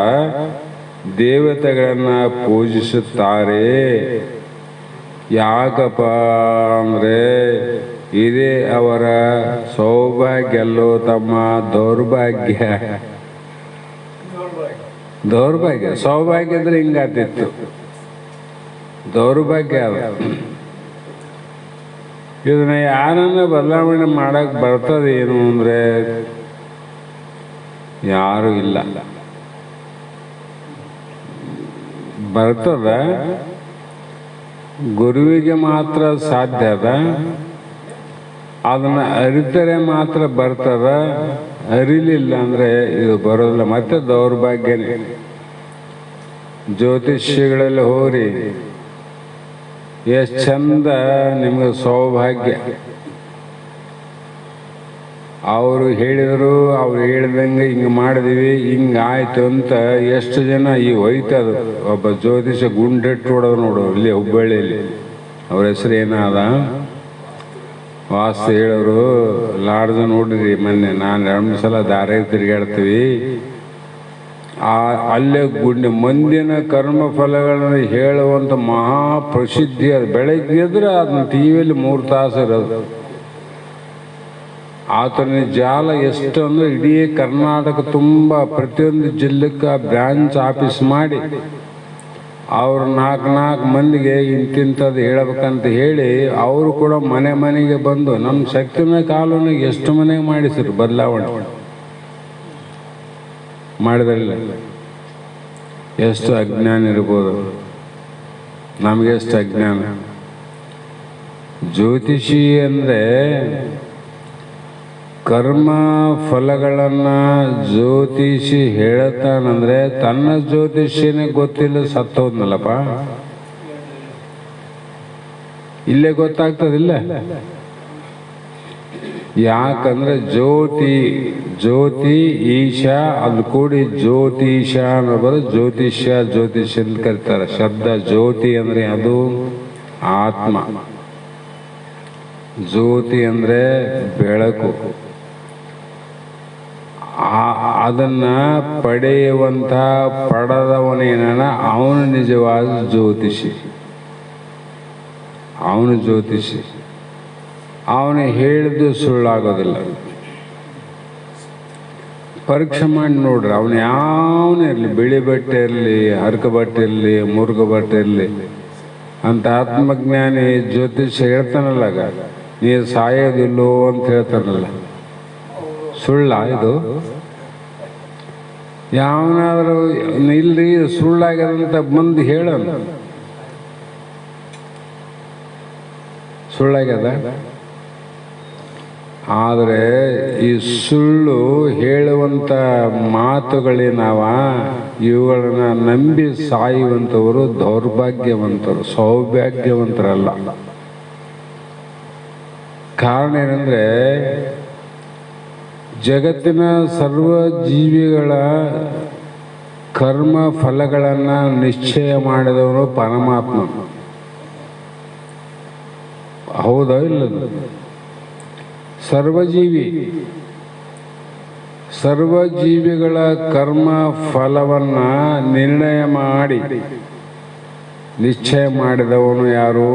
ದೇವತೆಗಳನ್ನು ಪೂಜಿಸುತ್ತಾರೆ. ಯಾಕಪ್ಪ ಅಂದರೆ ಇದೇ ಅವರ ಸೌಭಾಗ್ಯ ಅಲ್ಲೋ ತಮ್ಮ ದೌರ್ಭಾಗ್ಯ. ದೌರ್ಭಾಗ್ಯ, ಸೌಭಾಗ್ಯ ಅಂದ್ರೆ ಹಿಂಗಾತಿತ್ತು, ದೌರ್ಭಾಗ್ಯ ಅದ. ಇದನ್ನ ಯಾರನ್ನ ಬದಲಾವಣೆ ಮಾಡಕ್ ಬರ್ತದೇನು ಅಂದ್ರೆ ಯಾರು ಇಲ್ಲ. ಬರ್ತದ, ಗುರುವಿಗೆ ಮಾತ್ರ ಸಾಧ್ಯ ಅದ. ಅದನ್ನ ಅರಿತರೆ ಮಾತ್ರ ಬರ್ತದ, ಅರಿಲಿಲ್ಲ ಅಂದ್ರೆ ಇದು ಬರೋದಿಲ್ಲ. ಮತ್ತೆ ದೌರ್ಭಾಗ್ಯನೇ. ಜ್ಯೋತಿಷ್ಯಗಳಲ್ಲಿ ಹೋರಿ, ಎಷ್ಟು ಚಂದ ನಿಮ್ಗೆ ಸೌಭಾಗ್ಯ. ಅವರು ಹೇಳಿದರು, ಅವ್ರು ಹೇಳಿದಂಗೆ ಹಿಂಗೆ ಮಾಡಿದೀವಿ, ಹಿಂಗೆ ಆಯ್ತು ಅಂತ ಎಷ್ಟು ಜನ ಈ ಹೋಯ್ತದ. ಒಬ್ಬ ಜ್ಯೋತಿಷ ಗುಂಡೆಟ್ಟು ಹೊಡೆದು ನೋಡು, ಇಲ್ಲಿ ಹುಬ್ಬಳ್ಳಿಯಲ್ಲಿ. ಅವ್ರ ಹೆಸರು ಏನಾದ, ವಾಸ್ತು ಹೇಳೋರು. ಲಾಡ್ಜ್ ನೋಡಿರಿ ಮೊನ್ನೆ, ನಾನು 2 ಸಲ ದಾರಿಗೆ ತಿರುಗಾಡ್ತೀವಿ. ಅಲ್ಲೇ ಗುಂಡೆ ಮುಂದಿನ ಕರ್ಮ ಫಲಗಳನ್ನು ಹೇಳುವಂಥ ಮಹಾ ಪ್ರಸಿದ್ಧಿ ಅದು. ಬೆಳಗ್ಗೆ ಎದ್ರೆ ಅದನ್ನ ಟಿವಿಯಲ್ಲಿ 3 ತಾಸು ಇರೋದು. ಆತನ ಜಾಲ ಎಷ್ಟು ಅಂದ್ರೆ ಇಡೀ ಕರ್ನಾಟಕ ತುಂಬ ಪ್ರತಿಯೊಂದು ಜಿಲ್ಲೆಗೆ ಬ್ರಾಂಚ್ ಆಫೀಸ್ ಮಾಡಿ ಅವ್ರು 4 ಮಂದಿಗೆ ಇಂತಿಂಥದ್ದು ಹೇಳ್ಬೇಕಂತ ಹೇಳಿ ಅವರು ಕೂಡ ಮನೆ ಮನೆಗೆ ಬಂದು ನಮ್ಮ ಶಕ್ತಿನ ಕಾಲುನಿಗೆ ಎಷ್ಟು ಮನೆಗೆ ಮಾಡಿಸಿರು ಬದಲಾವಣೆ ಮಾಡಿದ್ರಿಲ್ಲ. ಎಷ್ಟು ಅಜ್ಞಾನ ಇರ್ಬೋದು, ನಮಗೆ ಎಷ್ಟು ಅಜ್ಞಾನ. ಜ್ಯೋತಿಷಿ ಅಂದರೆ ಕರ್ಮ ಫಲಗಳನ್ನು ಜ್ಯೋತಿಷಿ ಹೇಳ್ತಾನಂದ್ರೆ ತನ್ನ ಜ್ಯೋತಿಷಿನೇ ಗೊತ್ತಿಲ್ಲ, ಸತ್ತೋದ್ನಲ್ಲಪ್ಪ. ಇಲ್ಲೇ ಗೊತ್ತಾಗ್ತದಿಲ್ಲ. ಯಾಕಂದ್ರೆ ಜ್ಯೋತಿ ಜ್ಯೋತಿ ಈಶಾ ಅದು ಕೂಡಿ ಜ್ಯೋತಿಷ ಅನ್ನೋದು ಜ್ಯೋತಿಷ್ಯ ಜ್ಯೋತಿಷ್ಯ ಅಂತ ಕರೀತಾರೆ. ಶಬ್ದ ಜ್ಯೋತಿ ಅಂದ್ರೆ ಅದು ಆತ್ಮ, ಜ್ಯೋತಿ ಅಂದ್ರೆ ಬೆಳಕು. ಅದನ್ನ ಪಡೆಯುವಂತ ಪಡೆದವನೇನ ಅವನು ನಿಜವಾದ ಜ್ಯೋತಿಷಿ. ಅವನು ಜ್ಯೋತಿಷಿ. ಅವನು ಹೇಳಿದ್ದು ಸುಳ್ಳಾಗೋದಿಲ್ಲ. ಪರೀಕ್ಷೆ ಮಾಡಿ ನೋಡ್ರಿ, ಅವನು ಯಾವನೇ ಇರಲಿ, ಬಿಳಿ ಬಟ್ಟೆ ಇರಲಿ, ಹರಕ ಬಟ್ಟೆ ಇರಲಿ, ಮುರುಗ ಬಟ್ಟೆ ಇರಲಿ ಅಂತ ಆತ್ಮಜ್ಞಾನಿ ಜ್ಯೋತಿಷ್ಯ ಹೇಳ್ತಾನಲ್ಲ, ನೀ ಸಾಯೋದಿಲ್ಲೋ ಅಂತ ಹೇಳ್ತಾನಲ್ಲ, ಸುಳ್ಳ ಇದು? ಯಾವನಾದರೂ ಇಲ್ರಿ ಸುಳ್ಳಾಗ್ಯದಂತ ಬಂದು ಹೇಳೋಣ, ಸುಳ್ಳಾಗ್ಯದ. ಆದರೆ ಈ ಸುಳ್ಳು ಹೇಳುವಂಥ ಮಾತುಗಳೇನವ, ಇವುಗಳನ್ನ ನಂಬಿ ಸಾಯುವಂಥವರು ದೌರ್ಭಾಗ್ಯವಂತರು, ಸೌಭಾಗ್ಯವಂತರಲ್ಲ. ಕಾರಣ ಏನಂದ್ರೆ, ಜಗತ್ತಿನ ಸರ್ವ ಜೀವಿಗಳ ಕರ್ಮ ಫಲಗಳನ್ನು ನಿಶ್ಚಯ ಮಾಡಿದವನು ಪರಮಾತ್ಮ. ಹೌದಾ ಇಲ್ಲದು? ಸರ್ವಜೀವಿಗಳ ಕರ್ಮ ಫಲವನ್ನ ನಿರ್ಣಯ ಮಾಡಿ ನಿಶ್ಚಯ ಮಾಡಿದವನು ಯಾರು?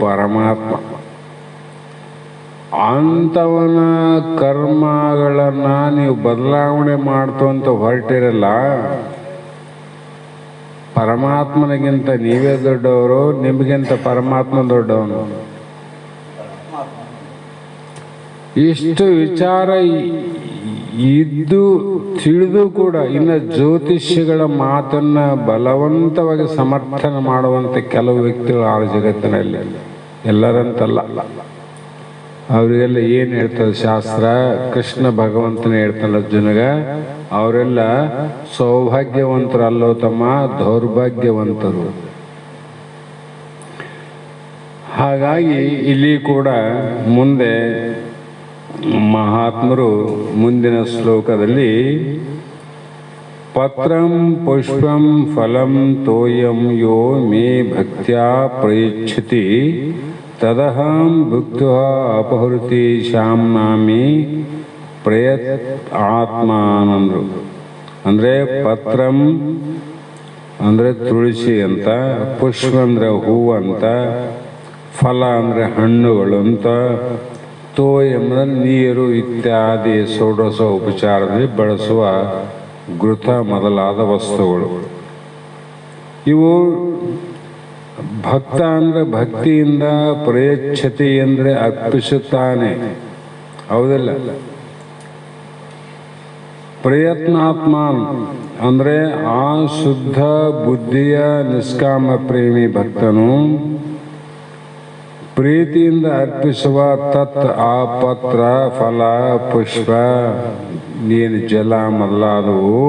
ಪರಮಾತ್ಮ. ಅಂಥವನ ಕರ್ಮಗಳನ್ನ ನೀವು ಬದಲಾವಣೆ ಮಾಡ್ತು ಅಂತ ಹೊರಟಿರಲ್ಲ, ಪರಮಾತ್ಮನಿಗಿಂತ ನೀವೇ ದೊಡ್ಡವರು, ನಿಮಗಿಂತ ಪರಮಾತ್ಮ ದೊಡ್ಡವನು. ಇಷ್ಟು ವಿಚಾರ ಇದ್ದು ತಿಳಿದು ಕೂಡ ಇನ್ನು ಜ್ಯೋತಿಷ್ಯಗಳ ಮಾತನ್ನ ಬಲವಂತವಾಗಿ ಸಮರ್ಥನೆ ಮಾಡುವಂತ ಕೆಲವು ವ್ಯಕ್ತಿಗಳು ಆ ಜಗತ್ತಿನಲ್ಲಿ, ಎಲ್ಲರಂತಲ್ಲ. ಅವರಿಗೆಲ್ಲ ಏನು ಹೇಳ್ತಾರೆ ಶಾಸ್ತ್ರ? ಕೃಷ್ಣ ಭಗವಂತನೇ ಹೇಳ್ತಾನೆ ಅರ್ಜುನಗ, ಅವರೆಲ್ಲ ಸೌಭಾಗ್ಯವಂತರು ಅಲ್ಲೋ ತಮ್ಮ, ದೌರ್ಭಾಗ್ಯವಂತರು. ಹಾಗಾಗಿ ಇಲ್ಲಿ ಕೂಡ ಮುಂದೆ ಮಹಾತ್ಮರು ಮುಂದಿನ ಶ್ಲೋಕದಲ್ಲಿ ಪತ್ರಂ ಪುಷ್ಪಂ ಫಲಂ ತೋಯಂ ಯೋ ಮೇ ಭಕ್ತ್ಯಾ ಪ್ರಯಚ್ಛತಿ ತದಹಂ ಭುಕ್ತ್ವಾ ಅಪಹೃತಿ ಶ್ಯಾಮ್ನಾಮಿ ಪ್ರಯತ್ ಆತ್ಮಾನಂದರು. ಅಂದರೆ ಪತ್ರಂ ಅಂದರೆ ತುಳಸಿ ಅಂತ, ಪುಷ್ಪ ಅಂದರೆ ಹೂವು ಅಂತ, ಫಲ ಅಂದರೆ ಹಣ್ಣುಗಳು ಅಂತ, ತೋಯ್ ಎಂದರೆ ನೀರು ಇತ್ಯಾದಿ ಷೋಡಶ ಉಪಚಾರದಲ್ಲಿ ಬಳಸುವ ಘೃತ ಮೊದಲಾದ ವಸ್ತುಗಳು. ಇವು ಭಕ್ತ ಅಂದರೆ ಭಕ್ತಿಯಿಂದ, ಪ್ರಯಚ್ಛತಿ ಅಂದರೆ ಅರ್ಪಿಸುತ್ತಾನೆ, ಹೌದಲ್ಲ? ಪ್ರಯತ್ನಾತ್ಮ ಅಂದರೆ ಆ ಶುದ್ಧ ಬುದ್ಧಿಯ ನಿಷ್ಕಾಮ ಪ್ರೇಮಿ ಭಕ್ತನು ಪ್ರೀತಿಯಿಂದ ಅರ್ಪಿಸುವ ತತ್ ಆ ಪತ್ರ, ಫಲ, ಪುಷ್ಪ, ನೀನು, ಜಲ ಮೊದಲಾದವು.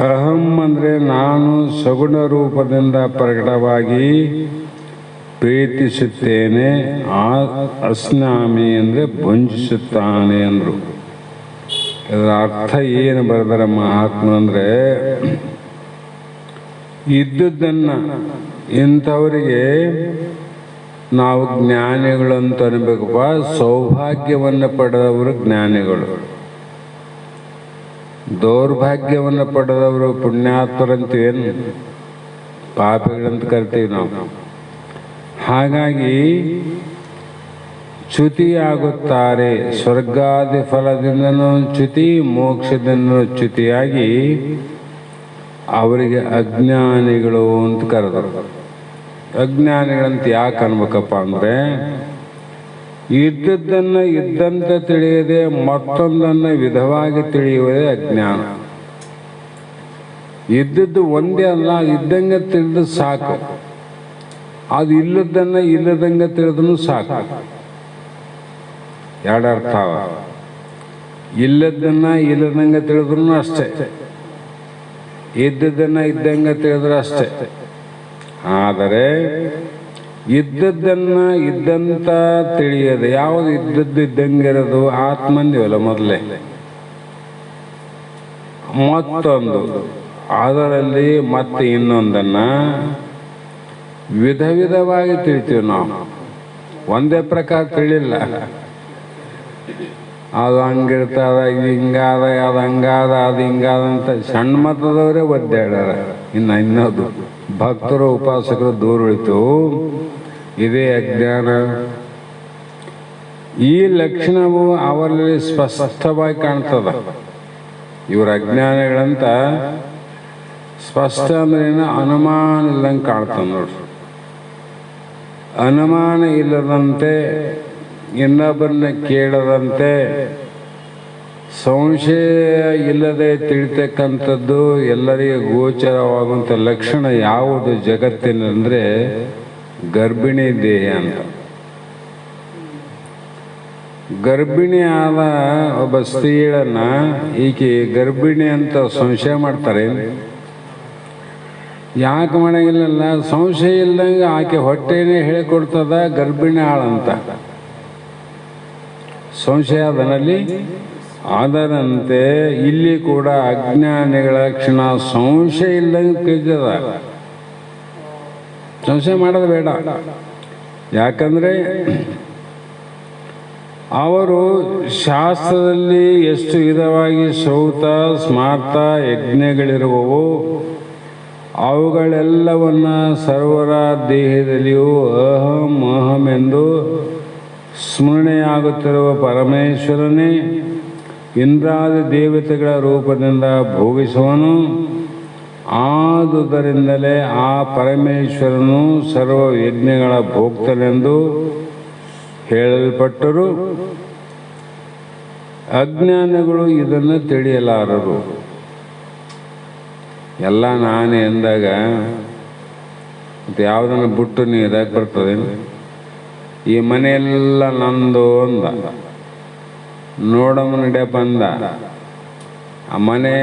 ಅಹಂ ಅಂದರೆ ನಾನು ಸಗುಣ ರೂಪದಿಂದ ಪ್ರಕಟವಾಗಿ ಪ್ರೀತಿಸುತ್ತೇನೆ. ಅಸ್ನಾಮಿ ಅಂದರೆ ಭುಂಜಿಸುತ್ತಾನೆ ಅಂದರು. ಇದರ ಅರ್ಥ ಏನು ಬರೆದರೆ ಮಹಾತ್ಮ ಅಂದರೆ, ಇದ್ದುದನ್ನು ಇಂಥವರಿಗೆ ನಾವು ಜ್ಞಾನಿಗಳು ಅಂತ ಅನ್ಬೇಕಪ್ಪ. ಸೌಭಾಗ್ಯವನ್ನು ಪಡೆದವರು ಜ್ಞಾನಿಗಳು, ದೌರ್ಭಾಗ್ಯವನ್ನು ಪಡೆದವರು ಪುಣ್ಯಾತ್ಮರಂತೀವೇನು, ಪಾಪಿಗಳಂತ ಕರಿತೀವಿ ನಾವು. ಹಾಗಾಗಿ ಚ್ಯುತಿಯಾಗುತ್ತಾರೆ. ಸ್ವರ್ಗಾದಿ ಫಲದಿಂದನೂ ಚ್ಯುತಿ, ಮೋಕ್ಷದಿಂದನೂ ಚ್ಯುತಿಯಾಗಿ ಅವರಿಗೆ ಅಜ್ಞಾನಿಗಳು ಅಂತ ಕರೆದರು. ಅಜ್ಞಾನಿಗಳಂತ ಯಾಕೆ ಅನ್ಬೇಕಪ್ಪ ಅಂದರೆ, ಇದ್ದದ್ದನ್ನು ಇದ್ದಂತೆ ತಿಳಿಯದೆ ಮತ್ತೊಂದನ್ನು ವಿಧವಾಗಿ ತಿಳಿಯುವುದೇ ಅಜ್ಞಾನ. ಇದ್ದದ್ದು ಒಂದೇ ಅಲ್ಲ, ಇದ್ದಂಗೆ ತಿಳಿದು ಸಾಕು. ಅದು ಇಲ್ಲದನ್ನು ಇಲ್ಲದಂಗೆ ತಿಳಿದ್ರೂ ಸಾಕು. ಎರಡು ಅರ್ಥ. ಇಲ್ಲದನ್ನ ಇಲ್ಲದಂಗೆ ತಿಳಿದ್ರೂ ಅಷ್ಟೇ, ಇದ್ದದನ್ನು ಇದ್ದಂಗೆ ತಿಳಿದ್ರೆ ಅಷ್ಟೇ. ಆದರೆ ಇದ್ದದ್ದನ್ನ ಇದ್ದಂತ ತಿಳಿಯದು. ಯಾವುದು ಇದ್ದದ್ದು ಇದ್ದಂಗಿರೋದು? ಆತ್ಮಂದಿವಲ್ಲ ಮೊದಲೇ. ಮತ್ತೊಂದು ಅದರಲ್ಲಿ ಮತ್ತೆ ಇನ್ನೊಂದನ್ನ ವಿಧ ವಿಧವಾಗಿ ತಿಳಿತೀವಿ ನಾವು. ಒಂದೇ ಪ್ರಕಾರ ತಿಳಿಲ್ಲ. ಅದು ಹಂಗಿರ್ತದ, ಇದು ಹಿಂಗಾದ, ಅದು ಹಂಗಾದ, ಅದು ಹಿಂಗಾದ ಅಂತ ಸಣ್ಣ ಮತದವರೇ ಒದ್ದಾಡ್ಯಾರ. ಇನ್ನೊಂದು ಭಕ್ತರು ಉಪಾಸಕರು ದೂರ ಉಳಿತು. ಇದೇ ಅಜ್ಞಾನ. ಈ ಲಕ್ಷಣವು ಅವರಲ್ಲಿ ಸ್ಪಷ್ಟವಾಗಿ ಕಾಣ್ತದ. ಇವ್ರ ಅಜ್ಞಾನಿಗಳಂತ ಸ್ಪಷ್ಟ ಅಂದ್ರೇನು? ಅನುಮಾನ ಇಲ್ಲಂಗೆ ಕಾಣ್ತದೆ ನೋಡ್ರಿ. ಅನುಮಾನ ಇಲ್ಲದಂತೆ, ಇನ್ನೊಬ್ಬರನ್ನ ಕೇಳದಂತೆ, ಸಂಶಯ ಇಲ್ಲದೆ ತಿಳಿತಕ್ಕಂಥದ್ದು ಎಲ್ಲರಿಗೂ ಗೋಚರವಾಗುವಂಥ ಲಕ್ಷಣ ಯಾವುದು ಜಗತ್ತಿನಂದರೆ ಗರ್ಭಿಣಿ ದೇಹ ಅಂತ. ಗರ್ಭಿಣಿ ಆದ ಒಬ್ಬ ಸ್ತ್ರೀಯನ್ನ ಈಕೆ ಗರ್ಭಿಣಿ ಅಂತ ಸಂಶಯ ಮಾಡ್ತಾರೆ. ಯಾಕೆ ಮಾಡಂಗಿಲ್ಲ? ಸಂಶಯ ಇಲ್ಲದಂಗೆ ಆಕೆ ಹೊಟ್ಟೆನೇ ಹೇಳಿಕೊಡ್ತದ ಗರ್ಭಿಣಿ ಆಳಂತ. ಸಂಶಯ ಅದರಲ್ಲಿ. ಅದರಂತೆ ಇಲ್ಲಿ ಕೂಡ ಅಜ್ಞಾನಿಗಳ ಕ್ಷಣ ಸಂಶಯ ಇಲ್ಲದಂಗೆ ತಿಳಿತದ. ಸಂಶಯ ಮಾಡೋದು ಬೇಡ. ಯಾಕಂದ್ರೆ ಅವರು ಶಾಸ್ತ್ರದಲ್ಲಿ ಎಷ್ಟು ವಿಧವಾಗಿ ಶ್ರೌತ ಸ್ಮಾರ್ತ ಯಜ್ಞಗಳಿರುವವು ಅವುಗಳೆಲ್ಲವನ್ನ ಸರ್ವರ ದೇಹದಲ್ಲಿಯೂ ಅಹಂ ಅಹಂ ಎಂದು ಸ್ಮರಣೆಯಾಗುತ್ತಿರುವ ಪರಮೇಶ್ವರನೇ ಇಂದ್ರಾದಿ ದೇವತೆಗಳ ರೂಪದಿಂದ ಭೋಗಿಸುವನು. ಆದುದರಿಂದಲೇ ಆ ಪರಮೇಶ್ವರನು ಸರ್ವ ಯಜ್ಞಗಳ ಭೋಕ್ತನೆಂದು ಹೇಳಲ್ಪಟ್ಟರು. ಅಜ್ಞಾನಿಗಳು ಇದನ್ನು ತಿಳಿಯಲಾರರು. ಎಲ್ಲ ನಾನೇ ಎಂದಾಗ ಮತ್ತು ಯಾವುದನ್ನು ಬಿಟ್ಟು ನೀರಾಗಿ ಬರ್ತದೆ. ಈ ಮನೆಯೆಲ್ಲ ನಂದು ಅಂದ, ನೋಡಮ್ಮ ನಡೆಯಪ್ಪ ಅಂದ. ಆ ಮನೆ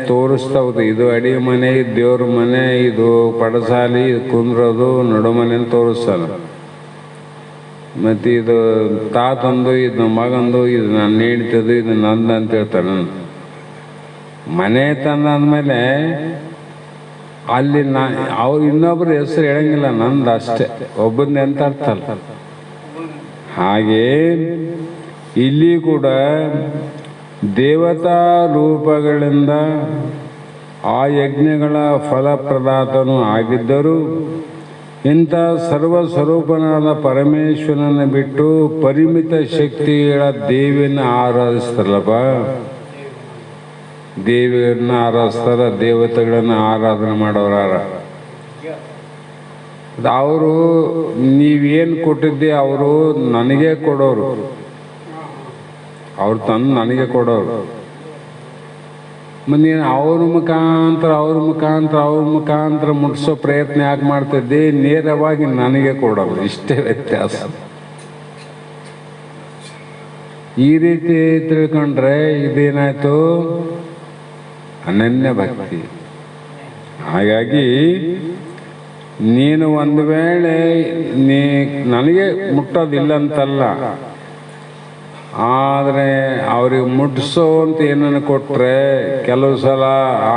ತೋರಿಸ್ತಾವುದು. ಇದು ಅಡಿಗೆ ಮನೆ, ಇದು ದೇವ್ರ ಮನೆ, ಇದು ಪಡಸಾಲಿ, ಇದು ಕುಂದ್ರೋದು ನಡು ಮನೆ ಅಂತ ತೋರಿಸ್ತಾನೆ. ಮತ್ತು ಇದು ತಾತಂದು, ಇದು ಮಗಂದು, ಇದು ನನ್ನ ಹೆಂಡ್ತಿದು, ಇದು ನಂದು ಅಂತ ಹೇಳ್ತಾನೆ. ಮನೆ ತಂದಾದ್ಮೇಲೆ ಅಲ್ಲಿ ಅವ್ರು ಇನ್ನೊಬ್ರು ಹೆಸರು ಹೇಳಂಗಿಲ್ಲ, ನಂದು ಅಷ್ಟೇ, ಒಬ್ಬಂದು ಅಂತ ಅರ್ಥ ಅಲ್ಲ. ಹಾಗೆ ಇಲ್ಲಿ ಕೂಡ ದೇವತಾ ರೂಪಗಳಿಂದ ಆ ಯಜ್ಞಗಳ ಫಲಪ್ರದಾತನೂ ಆಗಿದ್ದರು. ಇಂಥ ಸರ್ವಸ್ವರೂಪನಾದ ಪರಮೇಶ್ವರನ ಬಿಟ್ಟು ಪರಿಮಿತ ಶಕ್ತಿಗಳ ದೇವಿಯನ್ನು ಆರಾಧಿಸ್ತಾರಲ್ಲಪ್ಪ. ದೇವಿಯನ್ನ ಆರಾಧಿಸ್ತಾರ, ದೇವತೆಗಳನ್ನು ಆರಾಧನೆ ಮಾಡೋರಾರ. ಅವರು ನೀವೇನು ಕೊಟ್ಟಿದ್ದೆ ಅವರು ನನಗೆ ಕೊಡೋರು, ಅವ್ರು ತಂದು ನನಗೆ ಕೊಡೋರು. ನೀನು ಅವ್ರ ಮುಖಾಂತರ ಮುಟ್ಸೋ ಪ್ರಯತ್ನ ಯಾಕೆ ಮಾಡ್ತಿದ್ದೆ? ನೇರವಾಗಿ ನನಗೆ ಕೊಡೋದು. ಇಷ್ಟೇ ವ್ಯತ್ಯಾಸ. ಈ ರೀತಿ ತಿಳ್ಕೊಂಡ್ರೆ ಇದೇನಾಯ್ತು? ಅನನ್ಯ ಭಕ್ತಿ. ಹಾಗಾಗಿ ನೀನು ಒಂದು ವೇಳೆ ನನಗೆ ಮುಟ್ಟೋದಿಲ್ಲ ಅಂತಲ್ಲ, ಆದರೆ ಅವ್ರಿಗೆ ಮುಟ್ಟಿಸೋ ಅಂತ ಏನನ್ನು ಕೊಟ್ಟರೆ ಕೆಲವು ಸಲ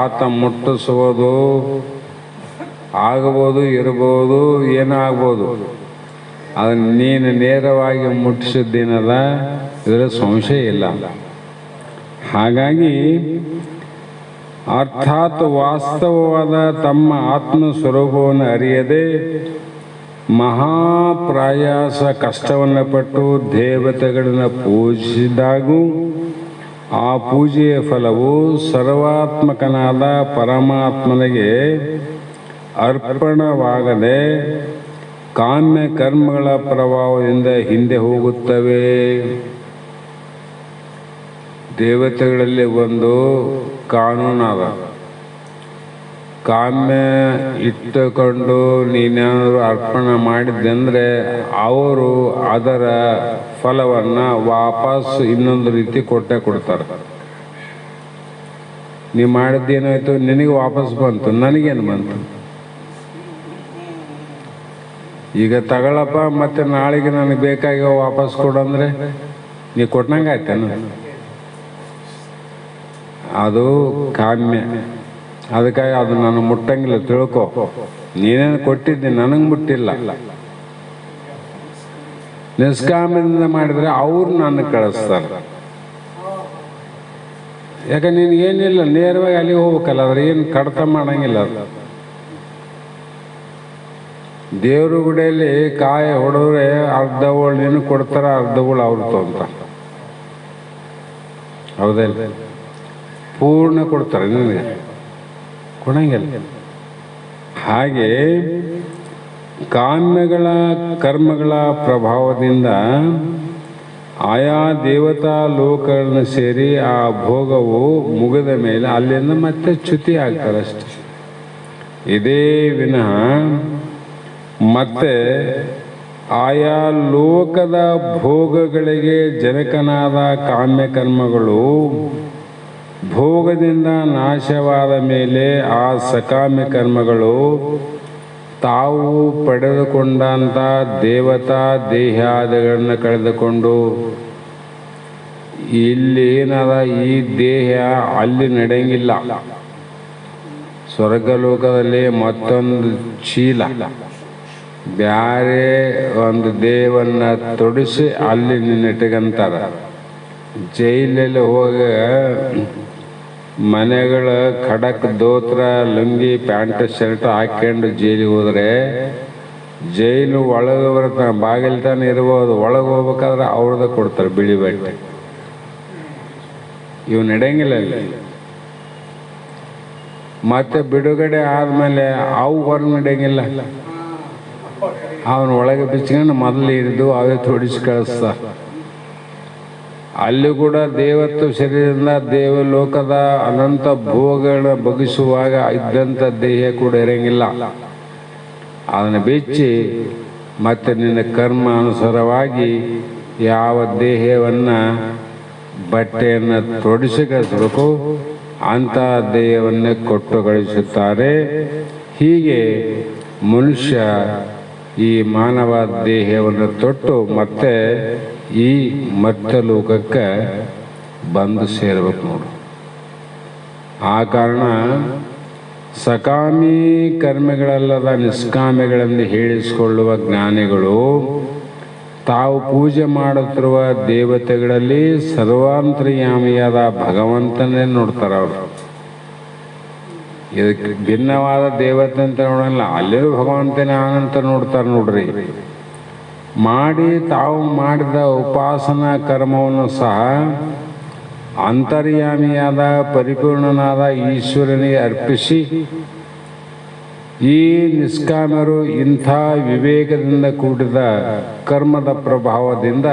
ಆತ ಮುಟ್ಟಿಸ್ಬೋದು, ಆಗ್ಬೋದು, ಇರ್ಬೋದು, ಏನೋ ಆಗ್ಬೋದು. ಅದನ್ನು ನೀನು ನೇರವಾಗಿ ಮುಟ್ಟಿಸಿದ್ದೇನಲ್ಲ, ಇದರ ಸಂಶಯ ಇಲ್ಲ. ಹಾಗಾಗಿ ಅರ್ಥಾತ್ ವಾಸ್ತವವಾದ ತಮ್ಮ ಆತ್ಮ ಸ್ವರೂಪವನ್ನು ಅರಿಯದೆ ಮಹಾಪ್ರಯಾಸ ಕಷ್ಟವನ್ನು ಪಟ್ಟು ದೇವತೆಗಳನ್ನು ಪೂಜಿಸಿದಾಗೂ ಆ ಪೂಜೆಯ ಫಲವು ಸರ್ವಾತ್ಮಕನಾದ ಪರಮಾತ್ಮನಿಗೆ ಅರ್ಪಣವಾಗದೆ ಕಾಮ್ಯ ಕರ್ಮಗಳ ಪ್ರಭಾವದಿಂದ ಹಿಂದೆ ಹೋಗುತ್ತವೆ. ದೇವತೆಗಳಲ್ಲಿ ಒಂದು ಕಾನೂನಾದ, ಕಾಮ್ಯ ಇಟ್ಟುಕೊಂಡು ನೀನೇನಾದರೂ ಅರ್ಪಣೆ ಮಾಡಿದ್ದೆಂದರೆ ಅವರು ಅದರ ಫಲವನ್ನು ವಾಪಸ್ ಇನ್ನೊಂದು ರೀತಿ ಕೊಟ್ಟೇ ಕೊಡ್ತಾರೆ. ನೀವು ಮಾಡಿದ್ದೇನಾಯ್ತು, ನಿನಗೆ ವಾಪಸ್ ಬಂತು, ನನಗೇನು ಬಂತು? ಈಗ ತಗೊಳಪ್ಪ ಮತ್ತೆ ನಾಳೆಗೆ ನನಗೆ ಬೇಕಾಗಿ ವಾಪಸ್ ಕೊಡಂದ್ರೆ ನೀ ಕೊಟ್ಟಂಗೆ ಆಯ್ತೇನು? ಅದು ಕಾಮ್ಯ. ಅದಕ್ಕಾಗಿ ಅದು ನಾನು ಮುಟ್ಟಂಗಿಲ್ಲ, ತಿಳ್ಕೊ. ನೀನೇನು ಕೊಟ್ಟಿದ್ದೀನಿ, ನನಗೆ ಮುಟ್ಟಿಲ್ಲ. ನಿಷ್ಕಾಮದಿಂದ ಮಾಡಿದರೆ ಅವ್ರು ನನ್ನ ಕಳಿಸ್ತಾರೆ. ಯಾಕೆ ನಿನಗೇನಿಲ್ಲ, ನೇರವಾಗಿ ಅಲ್ಲಿಗೆ ಹೋಗ್ಬೇಕಲ್ಲ, ಅದ್ರ ಏನು ಕಡತ ಮಾಡಂಗಿಲ್ಲ. ಅದು ದೇವ್ರ ಗುಡಿಯಲ್ಲಿ ಕಾಯಿ ಹೊಡೆದ್ರೆ ಅರ್ಧಗಳು ನೀನು ಕೊಡ್ತಾರ, ಅರ್ಧಗಳು ಅವ್ರು ತೊಗೊಂತಾರ. ಹೌದಲ್ಲ? ಪೂರ್ಣ ಕೊಡ್ತಾರೆ, ನಿನಗೆ ಕೊಡಂಗಿಲ್ಲ. ಹಾಗೆ ಕಾಮ್ಯಗಳ ಕರ್ಮಗಳ ಪ್ರಭಾವದಿಂದ ಆಯಾ ದೇವತಾ ಲೋಕಗಳನ್ನು ಸೇರಿ ಆ ಭೋಗವು ಮುಗಿದ ಮೇಲೆ ಅಲ್ಲಿಂದ ಮತ್ತೆ ಚ್ಯುತಿ ಆಗ್ತಾರೆ ಅಷ್ಟೆ. ಇದೇ ವಿನಃ ಮತ್ತೆ ಆಯಾ ಲೋಕದ ಭೋಗಗಳಿಗೆ ಜನಕನಾದ ಕಾಮ್ಯ ಕರ್ಮಗಳು ಭೋಗದಿಂದ ನಾಶವಾದ ಮೇಲೆ ಆ ಸಕಾಮ್ಯ ಕರ್ಮಗಳು ತಾವು ಪಡೆದುಕೊಂಡಂಥ ದೇವತಾ ದೇಹಾದಿಗಳನ್ನು ಕಳೆದುಕೊಂಡು ಇಲ್ಲಿ ಏನದ ಈ ದೇಹ ಅಲ್ಲಿ ನಡೆಯಂಗಿಲ್ಲ. ಸ್ವರ್ಗಲೋಕದಲ್ಲಿ ಮತ್ತೊಂದು ಚೀಲ ಬ್ಯಾರೆ ಒಂದು ದೇವನ್ನ ತೊಡಿಸಿ ಅಲ್ಲಿ ನಿನ್ನಿಟ್ಟಗಂತಾರ. ಜೈಲಲ್ಲಿ ಹೋಗ ಮನೆಗಳ ಖಡಕ್ ದೋತ್ರ ಲುಂಗಿ ಪ್ಯಾಂಟ್ ಶರ್ಟ್ ಹಾಕ್ಕೊಂಡು ಜೈಲಿಗೆ ಹೋದ್ರೆ ಜೈಲು ಒಳಗೆ ಬರ್ತಾನೆ, ಬಾಗಿಲು ತಾನೆ ಇರ್ಬೋದು, ಒಳಗೆ ಹೋಗ್ಬೇಕಾದ್ರೆ ಅವ್ರದ್ದು ಕೊಡ್ತಾರೆ ಬಿಳಿ ಬಟ್ಟೆ. ಇವು ನಡೆಯಂಗಿಲ್ಲ ಅಲ್ಲಿ. ಮತ್ತೆ ಬಿಡುಗಡೆ ಆದ್ಮೇಲೆ ಅವು ಹೊರಗೆ ನಡೆಯಂಗಿಲ್ಲ. ಅವನ ಒಳಗೆ ಬಿಚ್ಕೊಂಡು ಮೊದಲು ಹಿಡಿದು ಅವೇ ತೊಡಿಸಿ ಕಳಿಸ್ತ. ಅಲ್ಲಿ ಕೂಡ ದೇವತ್ವ ಶರೀರದಿಂದ ದೇವಲೋಕದ ಅನಂತ ಭೋಗಗಳನ್ನ ಬಗಿಸುವಾಗ ಇದ್ದಂಥ ದೇಹ ಕೂಡ ಇರಂಗಿಲ್ಲ. ಅದನ್ನು ಬೆಚ್ಚಿ ಮತ್ತೆ ನಿನ್ನ ಕರ್ಮ ಅನುಸಾರವಾಗಿ ಯಾವ ದೇಹವನ್ನು ಬಟ್ಟೆಯನ್ನು ತೊಡಿಸಿ ಕಳಿಸಬೇಕು ಅಂಥ ದೇಹವನ್ನೇ ಕೊಟ್ಟು ಕಳಿಸುತ್ತಾರೆ. ಹೀಗೆ ಮನುಷ್ಯ ಈ ಮಾನವ ದೇಹವನ್ನು ತೊಟ್ಟು ಮತ್ತೆ ಈ ಮರ್ತ್ಯಲೋಕಕ್ಕೆ ಬಂದು ಸೇರ್ಬೇಕು ನೋಡು. ಆ ಕಾರಣ ಸಕಾಮಿ ಕರ್ಮಗಳಲ್ಲದ ನಿಷ್ಕಾಮಿಗಳೆಂದು ಹೇಳಿಸಿಕೊಳ್ಳುವ ಜ್ಞಾನಿಗಳು ತಾವು ಪೂಜೆ ಮಾಡುತ್ತಿರುವ ದೇವತೆಗಳಲ್ಲಿ ಸರ್ವಾಂತರ್ಯಾಮಿಯಾದ ಭಗವಂತನೇ ನೋಡ್ತಾರೆ. ಅವರು ಇದಕ್ಕೆ ಭಿನ್ನವಾದ ದೇವತೆ ಅಂತ ನೋಡಲ್ಲ, ಅಲ್ಲಿರೋ ಭಗವಂತನೇ ಆನಂತ ನೋಡ್ತಾರೆ ನೋಡ್ರಿ. ಮಾಡಿ ತಾವು ಮಾಡಿದ ಉಪಾಸನಾ ಕರ್ಮವನ್ನು ಸಹ ಅಂತರ್ಯಾಮಿಯಾದ ಪರಿಪೂರ್ಣನಾದ ಈಶ್ವರನಿಗೆ ಅರ್ಪಿಸಿ ಈ ನಿಷ್ಕಾಮರು ಇಂಥ ವಿವೇಕದಿಂದ ಕೂಡಿದ ಕರ್ಮದ ಪ್ರಭಾವದಿಂದ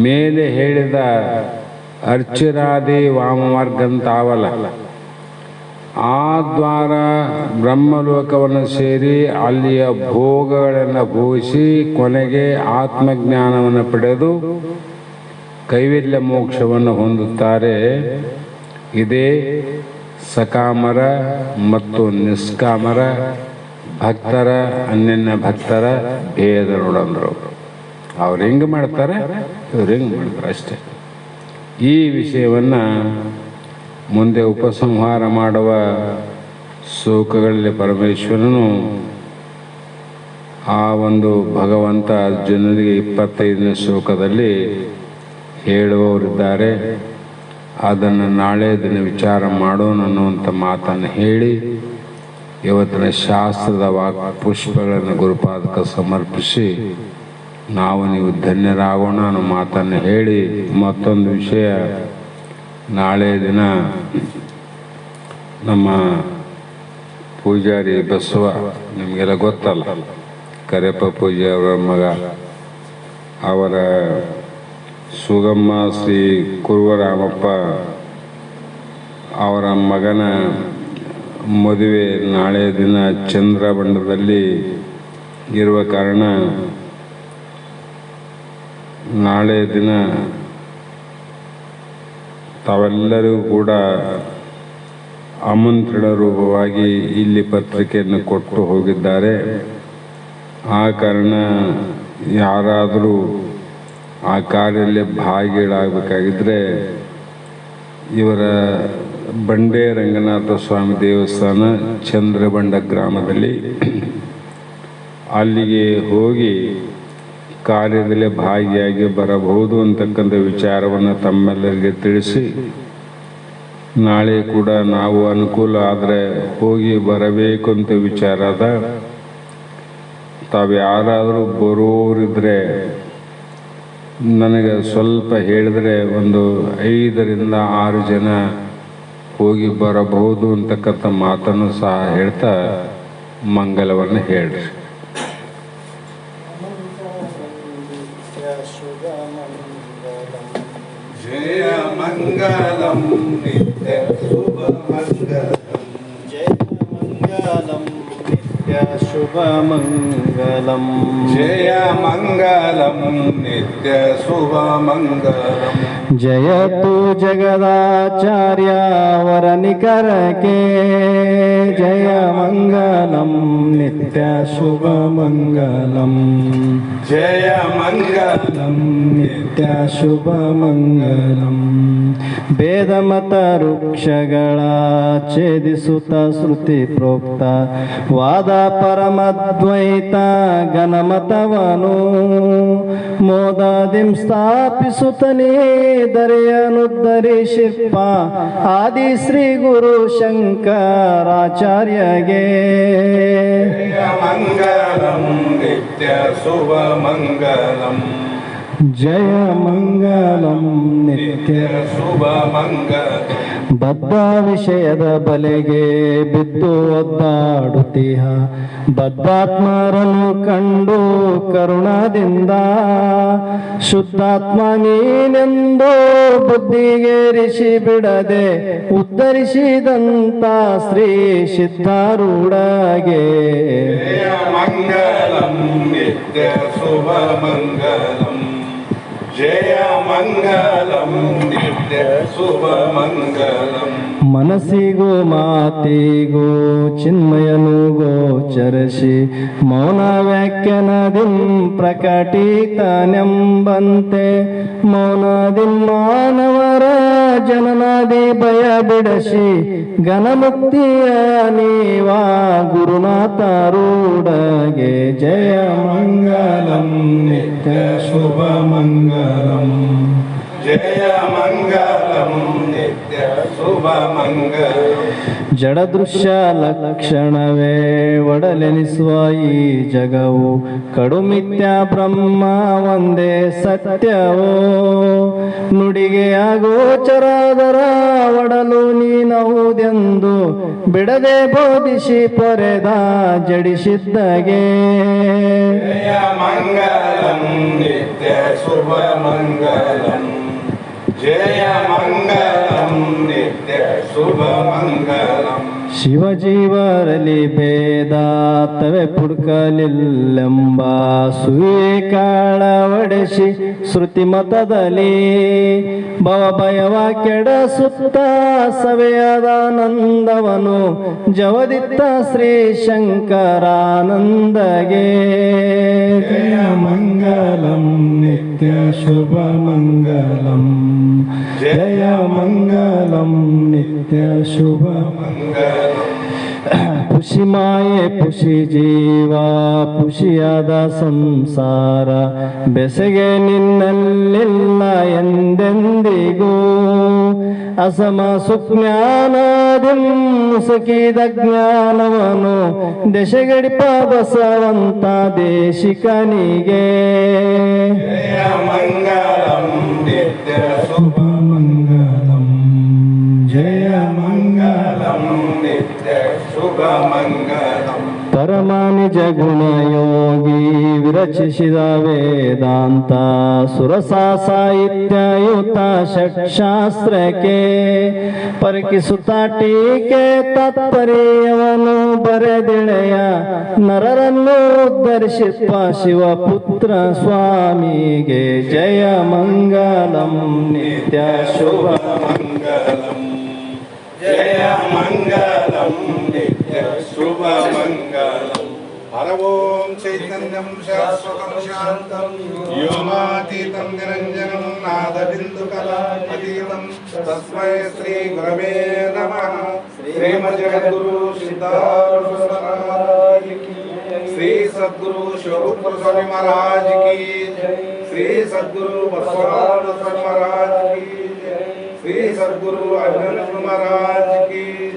ಮೇಲೆ ಹೇಳಿದ ಅರ್ಚರಾದಿ ವಾಮಮಾರ್ಗಂತಾವಲ್ಲ ಆ ದ್ವಾರ ಬ್ರಹ್ಮಲೋಕವನ್ನು ಸೇರಿ ಅಲ್ಲಿಯ ಭೋಗಗಳನ್ನು ಭೋಗಿಸಿ ಕೊನೆಗೆ ಆತ್ಮಜ್ಞಾನವನ್ನು ಪಡೆದು ಕೈವಲ್ಯ ಮೋಕ್ಷವನ್ನು ಹೊಂದುತ್ತಾರೆ. ಇದೇ ಸಕಾಮರ ಮತ್ತು ನಿಷ್ಕಾಮರ ಭಕ್ತರ ಅನ್ಯನ್ಯ ಭಕ್ತರ ಭೇದ ನೋಡಂದ್ರು. ಅವ್ರು ಹೆಂಗೆ ಮಾಡ್ತಾರೆ, ಇವ್ರು ಹೆಂಗೆ ಮಾಡ್ತಾರೆ ಅಷ್ಟೇ. ಈ ವಿಷಯವನ್ನು ಮುಂದೆ ಉಪಸಂಹಾರ ಮಾಡುವ ಶ್ಲೋಕಗಳಲ್ಲಿ ಪರಮೇಶ್ವರನು ಆ ಒಂದು ಭಗವಂತ ಅರ್ಜುನನಿಗೆ 25ನೇ ಶ್ಲೋಕದಲ್ಲಿ ಹೇಳುವವರಿದ್ದಾರೆ. ಅದನ್ನು ನಾಳೆ ದಿನ ವಿಚಾರ ಮಾಡೋಣ ಅನ್ನುವಂಥ ಮಾತನ್ನು ಹೇಳಿ ಇವತ್ತಿನ ಶಾಸ್ತ್ರದ ವಾಕ್ ಪುಷ್ಪಗಳನ್ನು ಗುರುಪಾದಕ್ಕೆ ಸಮರ್ಪಿಸಿ ನಾವು ನೀವು ಧನ್ಯರಾಗೋಣ ಅನ್ನೋ ಮಾತನ್ನು ಹೇಳಿ, ಮತ್ತೊಂದು ವಿಷಯ, ನಾಳೆ ದಿನ ನಮ್ಮ ಪೂಜಾರಿ ಬಸವ, ನಿಮಗೆಲ್ಲ ಗೊತ್ತಲ್ಲ, ಕರೆಪ್ಪ ಪೂಜೆ ಅವರ ಮಗ, ಅವರ ಸುಗಮ್ಮ ಶ್ರೀ ಕುರುವರಾಮಪ್ಪ ಅವರ ಮಗನ ಮದುವೆ ನಾಳೆ ದಿನ ಚಂದ್ರಬಂಡದಲ್ಲಿ ಇರುವ ಕಾರಣ ನಾಳೆ ದಿನ ತಾವೆಲ್ಲರಿಗೂ ಕೂಡ ಆಮಂತ್ರಣ ರೂಪವಾಗಿ ಇಲ್ಲಿ ಪತ್ರಿಕೆಯನ್ನು ಕೊಟ್ಟು ಹೋಗಿದ್ದಾರೆ. ಆ ಕಾರಣ ಯಾರಾದರೂ ಆ ಕಾರ್ಯದಲ್ಲಿ ಭಾಗಿಗಳಾಗಬೇಕಾಗಿದ್ದರೆ ಇವರ ಬಂಡೆ ರಂಗನಾಥ ಸ್ವಾಮಿ ದೇವಸ್ಥಾನ ಚಂದ್ರಬಂಡ ಗ್ರಾಮದಲ್ಲಿ ಅಲ್ಲಿಗೆ ಹೋಗಿ ಕಾರ್ಯದಲ್ಲಿ ಭಾಗಿಯಾಗಿ ಬರಬಹುದು ಅಂತಕ್ಕಂಥ ವಿಚಾರವನ್ನು ತಮ್ಮೆಲ್ಲರಿಗೆ ತಿಳಿಸಿ, ನಾಳೆ ಕೂಡ ನಾವು ಅನುಕೂಲ ಆದರೆ ಹೋಗಿ ಬರಬೇಕು ಅಂತ ವಿಚಾರ ಅದ. ತಾವು ಯಾರಾದರೂ ಬರೋರಿದ್ರೆ ನನಗೆ ಸ್ವಲ್ಪ ಹೇಳಿದ್ರೆ ಒಂದು 5ರಿಂದ 6 ಜನ ಹೋಗಿ ಬರಬಹುದು ಅಂತಕ್ಕಂಥ ಮಾತನ್ನು ಸಹ ಹೇಳ್ತಾ ಮಂಗಲವನ್ನು ಹೇಳ್ರಿ. ಜಯ ಮಂಗಲಂ ನಿತ್ಯ ಶುಭ ಮಂಗಲಂ. ಜಯ ಮಂಗಲಂ ನಿತ್ಯ ಶುಭ ಮಂಗಲಂ. ಜಯ ಮಂಗಲಂ ನಿತ್ಯ ಶುಭ ಮಂಗಲಂ. ಜಯತು ಜಗದಾಚಾರ್ಯ ವರನಿಕರಕೆ. ಜಯ ಮಂಗಲಂ ನಿತ್ಯ ಶುಭ ಮಂಗಲಂ. ಜಯ ಮಂಗಲಂ ನಿತ್ಯ ಶುಭ ಮಂಗಲಂ. ವೇದಮತ ವೃಕ್ಷಗಳ ಛೇದಿಸುತ್ತ ಶ್ರುತಿ ಪ್ರೋಕ್ತ ವಾದ ಪರಮದ್ವೈತ ಘನಮತವನು ಮೋದದಿಂ ಸ್ಥಾಪಿಸುತ್ತಲೇ ದರೆಯನುದ್ಧರಿಸಿಪ್ಪ ಆದಿ ಶ್ರೀ ಗುರು ಶಂಕರಾಚಾರ್ಯಗೆ. ಜಯ ಮಂಗಲಂ ನಿತ್ಯ ಶುಭ ಮಂಗಲಂ. ಜಯ ಮಂಗಲಂ ನಿತ್ಯ ಶುಭ ಮಂಗಲಂ. ಬದ್ಧ ವಿಷಯದ ಬಲೆಗೆ ಬಿದ್ದು ಒದ್ದಾಡುತ್ತೀಹ ಬದ್ಧಾತ್ಮರನ್ನು ಕಂಡು ಕರುಣದಿಂದ ಶುದ್ಧಾತ್ಮ ನೀನೆಂದು ಬುದ್ಧಿಗೇರಿಸಿ ಬಿಡದೆ ಉದ್ಧರಿಸಿದಂತ ಶ್ರೀ ಸಿದ್ಧಾರೂಢಗೆ. ಜಯ ಮಂಗಲಂ ನಿತ್ಯ ಶುಭ ಮಂಗಲಂ. ಜಯ ಮಂಗಲಂ ನಿತ್ಯ ಶುಭ ಮಂಗಲಂ. ಮನಸ್ಸಿಗೂ ಮಾತಿಗೂ ಚಿನ್ಮಯನು ಗೋಚರಿಸಿ ಮೌನ ವ್ಯಾಖ್ಯಾನದಿಂ ಪ್ರಕಟಿತನೆಂಬಂತೆ ಮೌನದಿಂ ಮಾನವರ ಜನನಾದಿ ಭಯ ಬಿಡಸಿ ಘನಮುಕ್ತಿಯ ನೀವಾ ಗುರುನಾಥರೂಢಗೆ. ಜಯ ಮಂಗಲಂ ನಿತ್ಯ ಶುಭ ಮಂಗಲಂ. ಜಯ ಮಂಗಲಂ ನಿತ್ಯ ಶುಭ ಮಂಗಲಂ. ಜಡದೃಶ್ಯ ಲಕ್ಷಣವೇ ಒಡಲೆನಿಸುವ ಈ ಜಗವು ಕಡುಮಿಥ್ಯ ಬ್ರಹ್ಮ ಒಂದೇ ಸತ್ಯವೋ ನುಡಿಗೆ ಅಗೋಚರಾದರ ಒಡಲು ನೀನಹುದೆಂದು ಬಿಡದೆ ಬೋಧಿಸಿ ಪೊರೆದ ಜಡಿಸಿದ್ದಗೆ. ಜಯ ಮಂಗಲಂ ನಿತ್ಯ ಶುಭ ಮಂಗಲಂ. ಜಯ ಮಂಗಲಂ ನಿತ್ಯ ಶುಭ ಮಂಗಲಂ. ಶಿವಜೀವರಲ್ಲಿ ಭೇದ ತವೆ ಪುಡ್ಕಲಿಲ್ಲೆಂಬ ಸುಯೇ ಕಾಳ ಒಡೆಸಿ ಶ್ರುತಿ ಮತದಲ್ಲಿ ಭವಭಯವ ಕೆಡಸುತ್ತ ಸವೆಯದಾನಂದವನು ಜವದಿತ್ತ ಶ್ರೀ ಶಂಕರಾನಂದಗೆ. ಜಯ ಮಂಗಲಂ ನಿತ್ಯ ಶುಭ ಮಂಗಲಂ. ಜಯ ಮಂಗಲಂ ನಿತ್ಯ ಶುಭ ಮಂಗಲಂ. ಪುಷಿ ಮಾಯೆ ಪುಷಿ ಜೀವ ಪುಷಿಯಾದ ಸಂಸಾರ ಬೆಸಗೆ ನಿನ್ನಲ್ಲಿಲ್ಲ ಎಂದೆಂದಿಗೂ ಅಸಮ ಸುಜ್ಞಾನದಿಂ ಮುಸುಕಿದ ಜ್ಞಾನವನು ದಶಗಡಿಪ ಬಸವಂತ ದೇಶಿಕನಿಗೆ. ಜಯ ಮಂಗಲಂ ನಿತ್ಯ ಶುಭ ಮಂಗಲಂ. ಜಯ ಮಂಗಲಂ ನಿತ್ಯ ಶುಭ ಮಂಗಲಂ. ಪರಮ ನಿಜ ಗುಣಯೋಗಿ ವಿರಚಿಸಿದ ವೇದಾಂತ ಸುರಸಾ ಸಾಹಿತ್ಯಯುತ ಷಟ್ಶಾಸ್ತ್ರಕ್ಕೆ ಪರಕಿಸುತ್ತ ಟೀಕೆ ತಾತ್ಪರ್ಯವನು ಬರೆದಿಳೆಯ ನರರನ್ನು ಉದ್ಧರಿಸಿಪ್ಪ ಶಿವಪುತ್ರ ಸ್ವಾಮಿಗೆ. ಜಯ ಮಂಗಲಂ ನಿತ್ಯ ಶುಭ ಮಂಗಲಂ. ಜಯ ಮಂಗಲಂ ನಿತ್ಯ ಶುಭ ಮಂಗಲಂ. हर ओम चैतन्यं शाश्वतं शान्तं व्योमातीतं निरञ्जनं नादबिन्दुकलातीतं तस्मै श्री गुरवे नमः। श्रीमद्जगद्गुरु सिद्धार्थ महाराज की, श्री सद्गुरु शिवपुत्र स्वामी महाराज की, श्री सद्गुरु बसवानंद स्वामी महाराज की, श्री सद्गुरु अभिनंदन महाराज की।